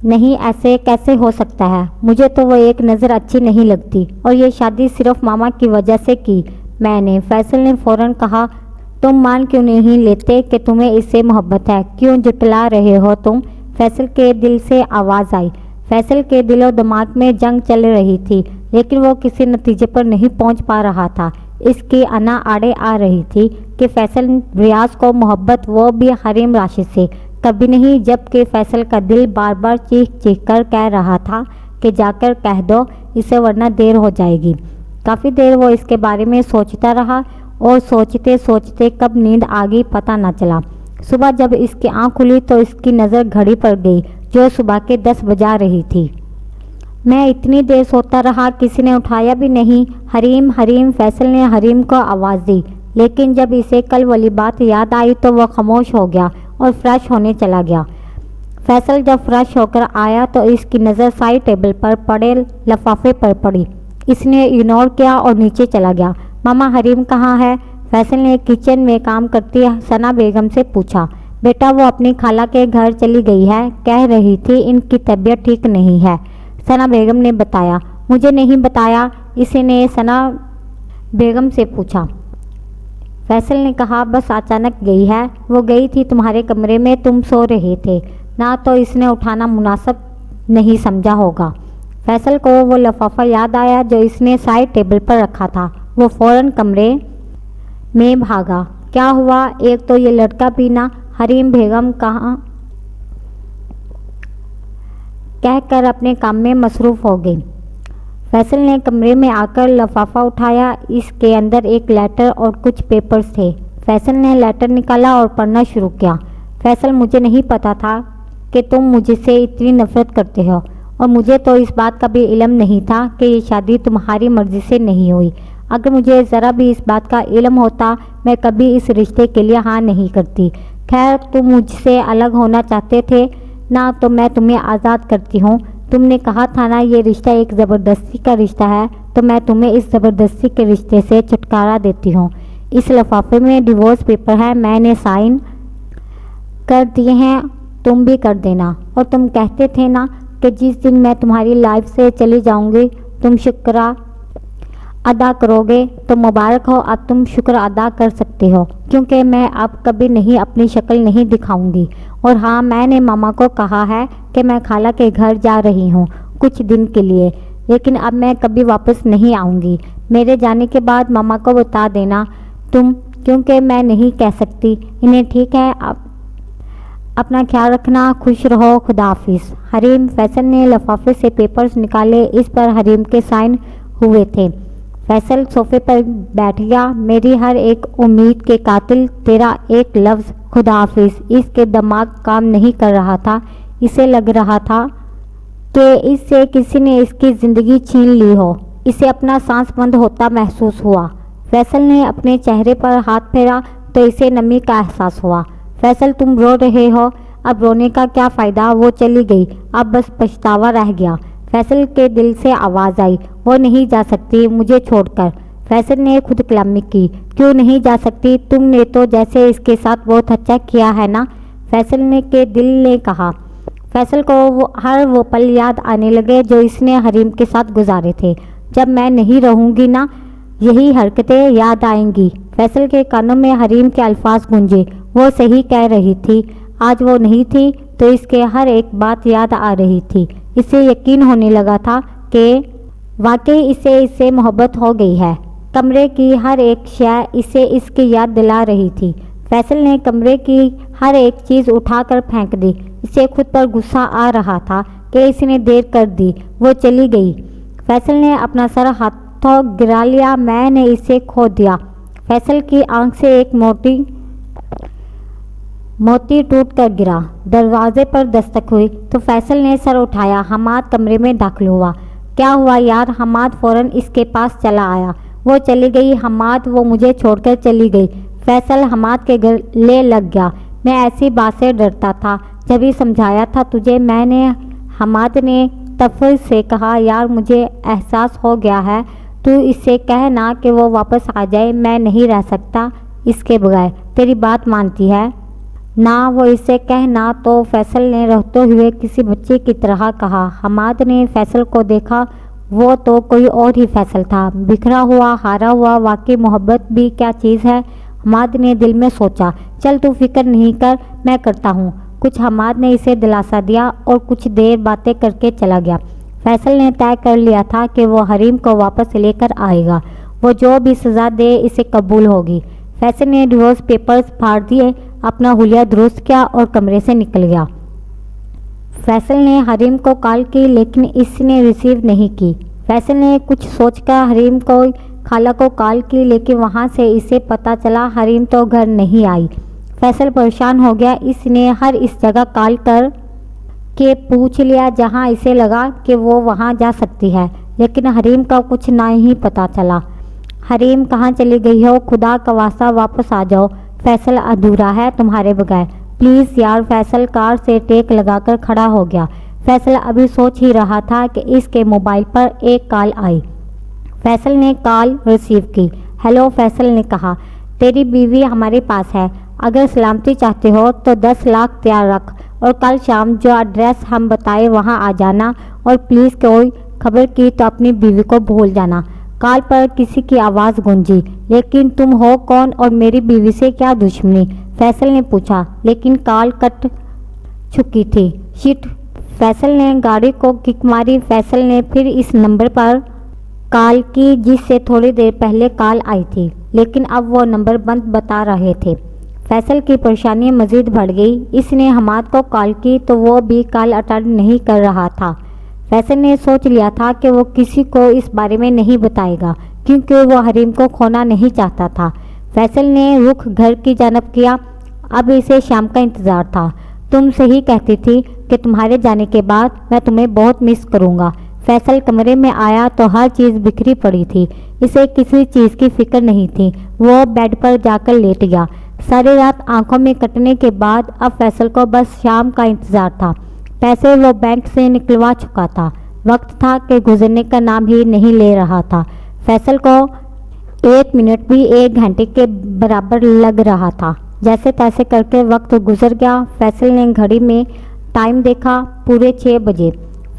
नहीं, ऐसे कैसे हो सकता है, मुझे तो वो एक नज़र अच्छी नहीं लगती और ये शादी सिर्फ मामा की वजह से की मैंने, फैसल ने फ़ौरन कहा। तुम मान क्यों नहीं लेते कि तुम्हें इससे मोहब्बत है, क्यों जुटला रहे हो तुम, फैसल के दिल से आवाज़ आई। फैसल के दिलो दिमाग में जंग चल रही थी, लेकिन वो किसी नतीजे पर नहीं पहुंच पा रहा था। इसकी अना आड़े आ रही थी कि फैसल रियाज को मोहब्बत, वो भी हरीम राशिद से, कभी नहीं, जबकि फैसल का दिल बार बार चीख चीख कर कह रहा था कि जाकर कह दो इसे, वरना देर हो जाएगी। काफ़ी देर वो इसके बारे में सोचता रहा और सोचते सोचते कब नींद आ गई पता न चला। सुबह जब इसकी आँख खुली तो इसकी नज़र घड़ी पर गई जो सुबह के 10 बजा रही थी। मैं इतनी देर सोता रहा, किसी ने उठाया भी नहीं। हरीम, हरीम, फैसल ने हरीम को आवाज़ दी, लेकिन जब इसे कल वाली बात याद आई तो वह खामोश हो गया और फ्रेश होने चला गया। फैसल जब फ्रेश होकर आया तो इसकी नज़र साइड टेबल पर पड़े लिफाफे पर पड़ी। इसने इग्नोर किया और नीचे चला गया। मामा, हरीम कहाँ है, फैसल ने किचन में काम करती सना बेगम से पूछा। बेटा, वो अपनी खाला के घर चली गई है, कह रही थी इनकी तबीयत ठीक नहीं है, सना बेगम ने बताया। मुझे नहीं बताया, इसने सना बेगम से पूछा। फैसल ने कहा, बस अचानक गई है, वो गई थी तुम्हारे कमरे में, तुम सो रहे थे ना, तो इसने उठाना मुनासिब नहीं समझा होगा। फैसल को वो लिफाफा याद आया जो इसने साइड टेबल पर रखा था। वो फ़ौरन कमरे में भागा। क्या हुआ, एक तो ये लड़का भी ना, हरीम बेगम कहाँ, कहकर अपने काम में मसरूफ़ हो गई। फैसल ने कमरे में आकर लिफाफा उठाया। इसके अंदर एक लेटर और कुछ पेपर्स थे। फैसल ने लेटर निकाला और पढ़ना शुरू किया। फैसल, मुझे नहीं पता था कि तुम मुझसे इतनी नफरत करते हो, और मुझे तो इस बात का भी इल्म नहीं था कि ये शादी तुम्हारी मर्ज़ी से नहीं हुई। अगर मुझे ज़रा भी इस बात का इल्म होता, मैं कभी इस रिश्ते के लिए हाँ नहीं करती। खैर, तुम मुझसे अलग होना चाहते थे ना, तो मैं तुम्हें आज़ाद करती हूँ। तुमने कहा था ना ये रिश्ता एक ज़बरदस्ती का रिश्ता है, तो मैं तुम्हें इस ज़बरदस्ती के रिश्ते से छुटकारा देती हूँ। इस लिफाफे में डिवोर्स पेपर है, मैंने साइन कर दिए हैं, तुम भी कर देना। और तुम कहते थे ना कि जिस दिन मैं तुम्हारी लाइफ से चली जाऊँगी तुम शुक्र अदा करोगे, तो मुबारक हो, अब तुम शुक्र अदा कर सकते हो, क्योंकि मैं अब कभी नहीं अपनी शक्ल नहीं दिखाऊंगी। और हाँ, मैंने मामा को कहा है कि मैं खाला के घर जा रही हूँ कुछ दिन के लिए, लेकिन अब मैं कभी वापस नहीं आऊँगी। मेरे जाने के बाद मामा को बता देना तुम, क्योंकि मैं नहीं कह सकती इन्हें। ठीक है, अब अपना ख्याल रखना, खुश रहो, खुदा हाफिज़। हरीम, फैसल ने लिफाफे से पेपर्स निकाले, इस पर हरीम के साइन हुए थे। फैसल सोफे पर बैठ गया। मेरी हर एक उम्मीद के कातिल, तेरा एक लफ्ज़ खुदा हाफिज़। इसके दिमाग काम नहीं कर रहा था। इसे लग रहा था कि इससे किसी ने इसकी ज़िंदगी छीन ली हो। इसे अपना सांस बंद होता महसूस हुआ। फैसल ने अपने चेहरे पर हाथ फेरा तो इसे नमी का एहसास हुआ। फैसल, तुम रो रहे हो, अब रोने का क्या फ़ायदा, वो चली गई, अब बस पछतावा रह गया। फैसल के दिल से आवाज़ आई, वो नहीं जा सकती मुझे छोड़कर। फैसल ने खुद कलामी की। क्यों नहीं जा सकती, तुमने तो जैसे इसके साथ बहुत अच्छा किया है ना, फैसल ने के दिल ने कहा। फैसल को हर वो पल याद आने लगे जो इसने हरीम के साथ गुजारे थे। जब मैं नहीं रहूँगी ना, यही हरकतें याद आएंगी। फैसल के कानों में हरीम के अल्फाज गूंजे। वो सही कह रही थी, आज वो नहीं थी तो इसके हर एक बात याद आ रही थी। इसे यकीन होने लगा था कि वाकई इसे इससे मोहब्बत हो गई है। कमरे की हर एक शय इसे इसकी याद दिला रही थी। फैसल ने कमरे की हर एक चीज़ उठाकर फेंक दी। इसे खुद पर गुस्सा आ रहा था कि इसने देर कर दी। वो चली गई। फैसल ने अपना सर हाथों गिरा लिया। मैंने इसे खो दिया। फैसल की आंख से एक मोती टूट कर गिरा। दरवाजे पर दस्तक हुई तो फैसल ने सर उठाया। हमाद कमरे में दाखिल हुआ। क्या हुआ यार? हमाद फौरन इसके पास चला आया। वो चली गई हमाद, वो मुझे छोड़कर चली गई। फैसल हमाद के गले लग गया। मैं ऐसी बात से डरता था, जब ही समझाया था तुझे मैंने। हमाद ने तफर से कहा, यार मुझे एहसास हो गया है, तू इससे कह ना कि वो वापस आ जाए। मैं नहीं रह सकता इसके बगैर। तेरी बात मानती है ना? वो इसे कहना। तो फैसल ने रोते हुए किसी बच्चे की तरह कहा। हमाद ने फैसल को देखा। वो तो कोई और ही फैसल था, बिखरा हुआ, हारा हुआ। वाकई मोहब्बत भी क्या चीज़ है, हमाद ने दिल में सोचा। चल तू फिक्र नहीं कर, मैं करता हूँ कुछ। हमाद ने इसे दिलासा दिया और कुछ देर बातें करके चला गया। फैसल ने तय कर लिया था कि वो हरीम को वापस लेकर आएगा। वो जो भी सज़ा दे इसे कबूल होगी। फैसल ने डिवोर्स पेपर्स फाड़ दिए, अपना हुलिया दुरुस्त किया और कमरे से निकल गया। फैसल ने हरीम को कॉल की लेकिन इसने रिसीव नहीं की। फैसल ने कुछ सोचकर हरीम को खाला को कॉल की लेकिन वहाँ से इसे पता चला हरीम तो घर नहीं आई। फैसल परेशान हो गया। इसने हर इस जगह कॉल कर के पूछ लिया जहाँ इसे लगा कि वो वहाँ जा सकती है, लेकिन हरीम का कुछ ना ही पता चला। हरीम कहाँ चली गई हो? खुदा का वास्ता वापस आ जाओ। फैसल अधूरा है तुम्हारे बगैर, प्लीज़ यार। फैसल कार से टेक लगाकर खड़ा हो गया। फैसल अभी सोच ही रहा था कि इसके मोबाइल पर एक कॉल आई। फैसल ने कॉल रिसीव की। हेलो, फैसल ने कहा, तेरी बीवी हमारे पास है। अगर सलामती चाहते हो तो 10 लाख तैयार रख और कल शाम जो एड्रेस हम बताए वहाँ आ जाना। और प्लीज़ कोई खबर की तो अपनी बीवी को भूल जाना। कॉल पर किसी की आवाज़ गूंजी। लेकिन तुम हो कौन और मेरी बीवी से क्या दुश्मनी? फैसल ने पूछा, लेकिन कॉल कट चुकी थी। शिट। फैसल ने गाड़ी को किक मारी। फैसल ने फिर इस नंबर पर कॉल की जिससे थोड़ी देर पहले कॉल आई थी, लेकिन अब वो नंबर बंद बता रहे थे। फैसल की परेशानी मज़ीद बढ़ गई। इसने हमाद को कॉल की तो वो भी कॉल अटेंड नहीं कर रहा था। फैसल ने सोच लिया था कि वो किसी को इस बारे में नहीं बताएगा क्योंकि वो हरीम को खोना नहीं चाहता था। फैसल ने रुख घर की जानब किया। अब इसे शाम का इंतज़ार था। तुम सही कहती थी कि तुम्हारे जाने के बाद मैं तुम्हें बहुत मिस करूँगा। फैसल कमरे में आया तो हर चीज़ बिखरी पड़ी थी। इसे किसी चीज़ की फिक्र नहीं थी। वो बेड पर जाकर लेट गया। सारी रात आंखों में कटने के बाद अब फैसल को बस शाम का इंतज़ार था। पैसे वो बैंक से निकलवा चुका था। वक्त था कि गुजरने का नाम ही नहीं ले रहा था। फैसल को 1 मिनट भी 1 घंटे के बराबर लग रहा था। जैसे तैसे करके वक्त गुजर गया। फैसल ने घड़ी में टाइम देखा, पूरे 6 बजे।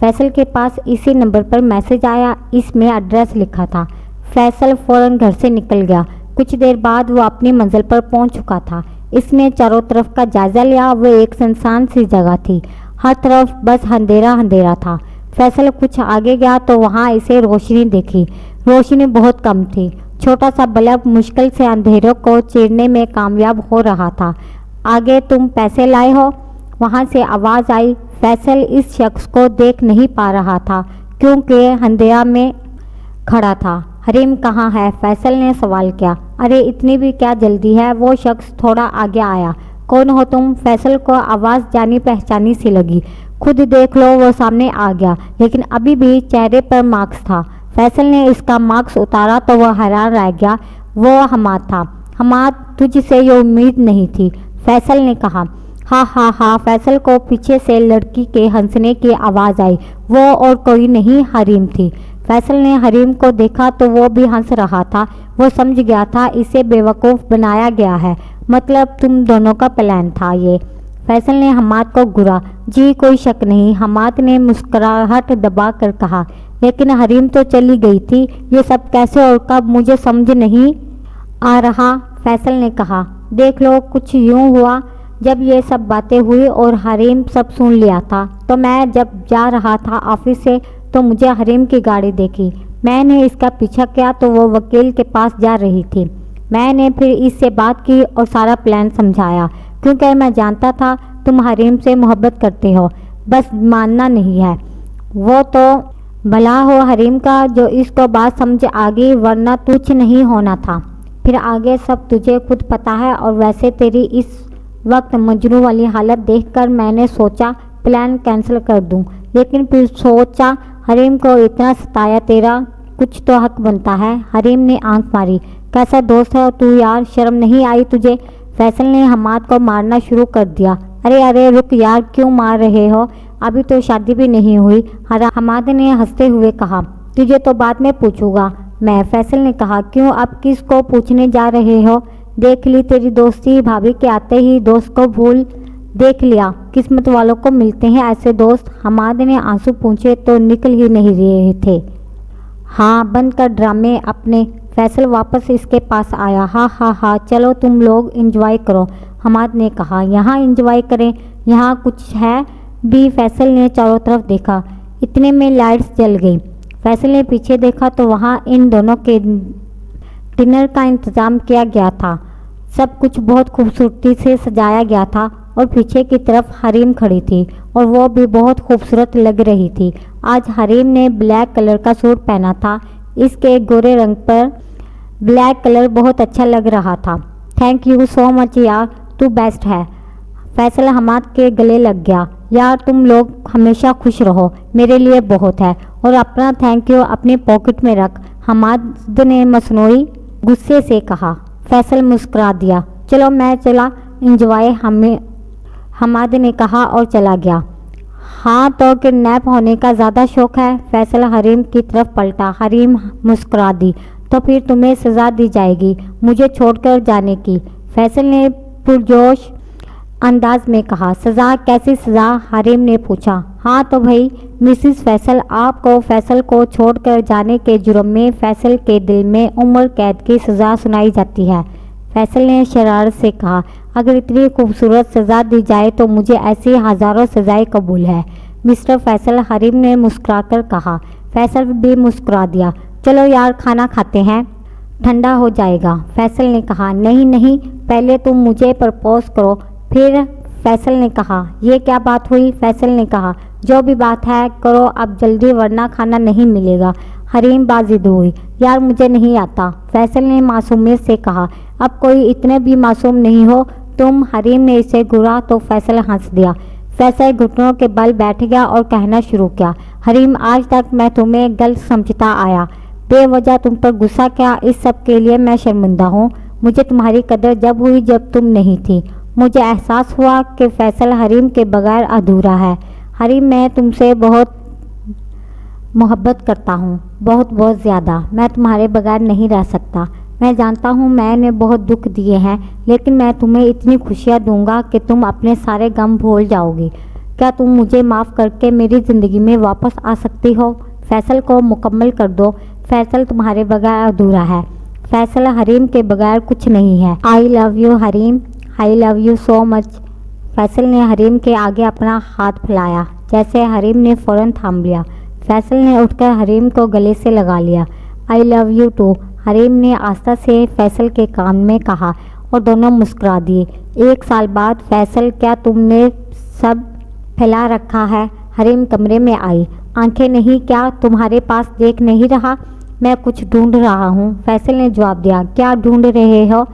फैसल के पास इसी नंबर पर मैसेज आया। इसमें एड्रेस लिखा था। फैसल फ़ौरन घर से निकल गया। कुछ देर बाद वो अपनी मंजिल पर पहुंच चुका था। इसने चारों तरफ का जायज़ा लिया। वो एक सुनसान सी जगह थी। हर तरफ बस अंधेरा अंधेरा था। फैसल कुछ आगे गया तो वहाँ इसे रोशनी देखी। रोशनी बहुत कम थी। छोटा सा बल्ब मुश्किल से अंधेरों को चीरने में कामयाब हो रहा था। आगे तुम पैसे लाए हो? वहाँ से आवाज़ आई। फैसल इस शख्स को देख नहीं पा रहा था क्योंकि अंधेरा में खड़ा था। हरीम कहाँ है? फैसल ने सवाल किया। अरे इतनी भी क्या जल्दी है? वो शख्स थोड़ा आगे आया। कौन हो तुम? फैसल को आवाज़ जानी पहचानी सी लगी। खुद देख लो। वो सामने आ गया, लेकिन अभी भी चेहरे पर मास्क था। फैसल ने इसका मास्क उतारा तो वह हैरान रह गया। वो हमाद था। हमाद, तुझसे ये उम्मीद नहीं थी, फैसल ने कहा। हाँ हाँ हाँ। फैसल को पीछे से लड़की के हंसने की आवाज़ आई। वो और कोई नहीं, हरीम थी। फैसल ने हरीम को देखा तो वो भी हंस रहा था। वो समझ गया था इसे बेवकूफ़ बनाया गया है। मतलब तुम दोनों का प्लान था ये। फैसल ने हमाद को घूरा। जी कोई शक नहीं, हमाद ने मुस्कुराहट दबा कर कहा। लेकिन हरीम तो चली गई थी। ये सब कैसे और कब, मुझे समझ नहीं आ रहा, फैसल ने कहा। देख लो, कुछ यूँ हुआ, जब ये सब बातें हुई और हरीम सब सुन लिया था तो मैं जब जा रहा था ऑफिस से तो मुझे हरीम की गाड़ी देखी। मैंने इसका पीछा किया तो वो वकील के पास जा रही थी। मैंने फिर इससे बात की और सारा प्लान समझाया, क्योंकि मैं जानता था तुम हरीम से मोहब्बत करते हो, बस मानना नहीं है। वो तो भला हो हरीम का जो इसको बात समझ आ गई, वरना कुछ नहीं होना था। फिर आगे सब तुझे खुद पता है। और वैसे तेरी इस वक्त मजनू वाली हालत देखकर मैंने सोचा प्लान कैंसिल कर दूं, लेकिन फिर सोचा हरीम को इतना सताया, तेरा कुछ तो हक बनता है। हरीम ने आंख मारी। कैसा दोस्त है तू यार, शर्म नहीं आई तुझे? फैसल ने हमाद को मारना शुरू कर दिया। अरे अरे रुक यार, क्यों मार रहे हो? अभी तो शादी भी नहीं हुई। हमाद ने हंसते हुए कहा। तुझे तो बाद में पूछूंगा मैं, फैसल ने कहा। क्यों, अब किस को पूछने जा रहे हो? देख ली तेरी दोस्ती, भाभी के आते ही दोस्त को भूल। देख लिया, किस्मत वालों को मिलते हैं ऐसे दोस्त। हमाद ने आंसू पूछे तो निकल ही नहीं रहे थे। हाँ, बंद कर ड्रामे अपने। फैसल वापस इसके पास आया। हाँ हाँ हाँ, चलो तुम लोग एंजॉय करो, हमाद ने कहा। यहाँ एंजॉय करें, यहाँ कुछ है भी? फैसल ने चारों तरफ देखा। इतने में लाइट्स जल गई। फैसल ने पीछे देखा तो वहाँ इन दोनों के डिनर का इंतज़ाम किया गया था। सब कुछ बहुत खूबसूरती से सजाया गया था और पीछे की तरफ हरीम खड़ी थी और वो भी बहुत खूबसूरत लग रही थी। आज हरीम ने ब्लैक कलर का सूट पहना था। इसके गोरे रंग पर ब्लैक कलर बहुत अच्छा लग रहा था। थैंक यू सो मच यार, तू बेस्ट है। फैसल हमाद के गले लग गया। यार तुम लोग हमेशा खुश रहो, मेरे लिए बहुत है। और अपना थैंक यू अपनी पॉकेट में रख, हमाद ने मसनूई गुस्से से कहा। फैसल मुस्कुरा दिया। चलो मैं चला, एंजॉय हमाद ने कहा और चला गया। हाँ तो किडनैप होने का ज़्यादा शौक है? फैसल हरीम की तरफ पलटा। हरीम मुस्कुरा दी। तो फिर तुम्हें सज़ा दी जाएगी मुझे छोड़कर जाने की, फैसल ने पुरजोश अंदाज में कहा। सज़ा? कैसी सज़ा? हरीम ने पूछा। हाँ तो भाई मिसिस फैसल, आपको फैसल को छोड़कर जाने के जुर्म में फैसल के दिल में उम्र कैद की सज़ा सुनाई जाती है। फैसल ने शरारत से कहा। अगर इतनी खूबसूरत सज़ा दी जाए तो मुझे ऐसी हज़ारों सज़ाएं कबूल है मिस्टर फैसल, हरीम ने मुस्कुराकर कहा। फैसल भी मुस्कुरा दिया। चलो यार खाना खाते हैं, ठंडा हो जाएगा, फैसल ने कहा। नहीं नहीं, पहले तुम मुझे प्रपोज करो फिर, फैसल ने कहा। ये क्या बात हुई? फैसल ने कहा। जो भी बात है करो अब जल्दी, वरना खाना नहीं मिलेगा। हरीम बाजिद हुई। यार मुझे नहीं आता, फैसल ने मासूमियत से कहा। अब कोई इतने भी मासूम नहीं हो तुम, हरीम ने इसे घूरा तो फैसल हंस दिया। फैसल घुटनों के बल बैठ गया और कहना शुरू किया। हरीम, आज तक मैं तुम्हें गलत समझता आया, बेवजह तुम पर गुस्सा किया, इस सब के लिए मैं शर्मिंदा हूँ। मुझे तुम्हारी कदर जब हुई जब तुम नहीं थी। मुझे एहसास हुआ कि फैसल हरीम के बगैर अधूरा है। हरीम, मैं तुमसे बहुत मोहब्बत करता हूँ, बहुत बहुत ज़्यादा। मैं तुम्हारे बगैर नहीं रह सकता। मैं जानता हूँ मैंने बहुत दुख दिए हैं, लेकिन मैं तुम्हें इतनी खुशियाँ दूंगा कि तुम अपने सारे गम भूल जाओगी। क्या तुम मुझे माफ़ करके मेरी ज़िंदगी में वापस आ सकती हो? फैसल को मुकम्मल कर दो। फैसल तुम्हारे बगैर अधूरा है। फैसल, हरीम के बगैर कुछ नहीं है। आई love you Hareem, I love you so much. Faisal ने हरीम के आगे अपना हाथ फैलाया, जैसे हरीम ने फ़ौरन थाम लिया। फैसल ने उठकर हरीम को गले से लगा लिया। I love you too, Hareem ने आस्था से फैसल के कान में कहा और दोनों मुस्कुरा दिए। 1 साल बाद फैसल, क्या तुमने सब फैला रखा है? हरीम कमरे में आई। आंखें नहीं क्या तुम्हारे पास देख नहीं रहा? मैं कुछ ढूंढ रहा हूँ, फैसल ने जवाब दिया। क्या ढूंढ रहे हो?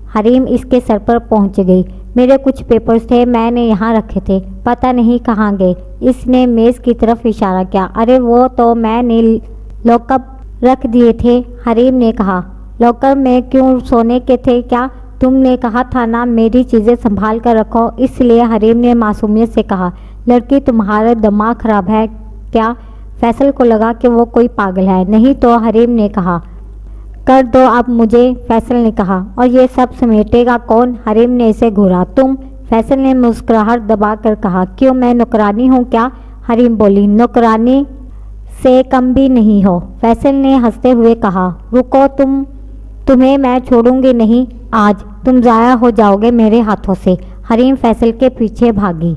हरीम इसके सर पर पहुँच गई। मेरे कुछ पेपर्स थे, मैंने यहाँ रखे थे, पता नहीं कहाँ गए। इसने मेज़ की तरफ इशारा किया। अरे वो तो मैंने लॉकअप रख दिए थे, हरीम ने कहा। लॉकर में क्यों, सोने के थे क्या? तुमने कहा था ना मेरी चीज़ें संभाल कर रखो, इसलिए, हरीम ने मासूमियत से कहा। लड़की, तुम्हारा दिमाग खराब है क्या? फैसल को लगा कि वो कोई पागल है। नहीं तो, हरीम ने कहा। कर दो अब मुझे, फैसल ने कहा। और ये सब समेटेगा कौन? हरीम ने इसे घूरा। तुम, फैसल ने मुस्कुराहट दबाकर कहा। क्यों, मैं नौकरानी हूँ क्या? हरीम बोली। नौकरानी से कम भी नहीं हो, फैसल ने हंसते हुए कहा। रुको, तुम्हें मैं छोड़ूंगी नहीं, आज तुम ज़ाया हो जाओगे मेरे हाथों से। हरीम फैसल के पीछे भागी।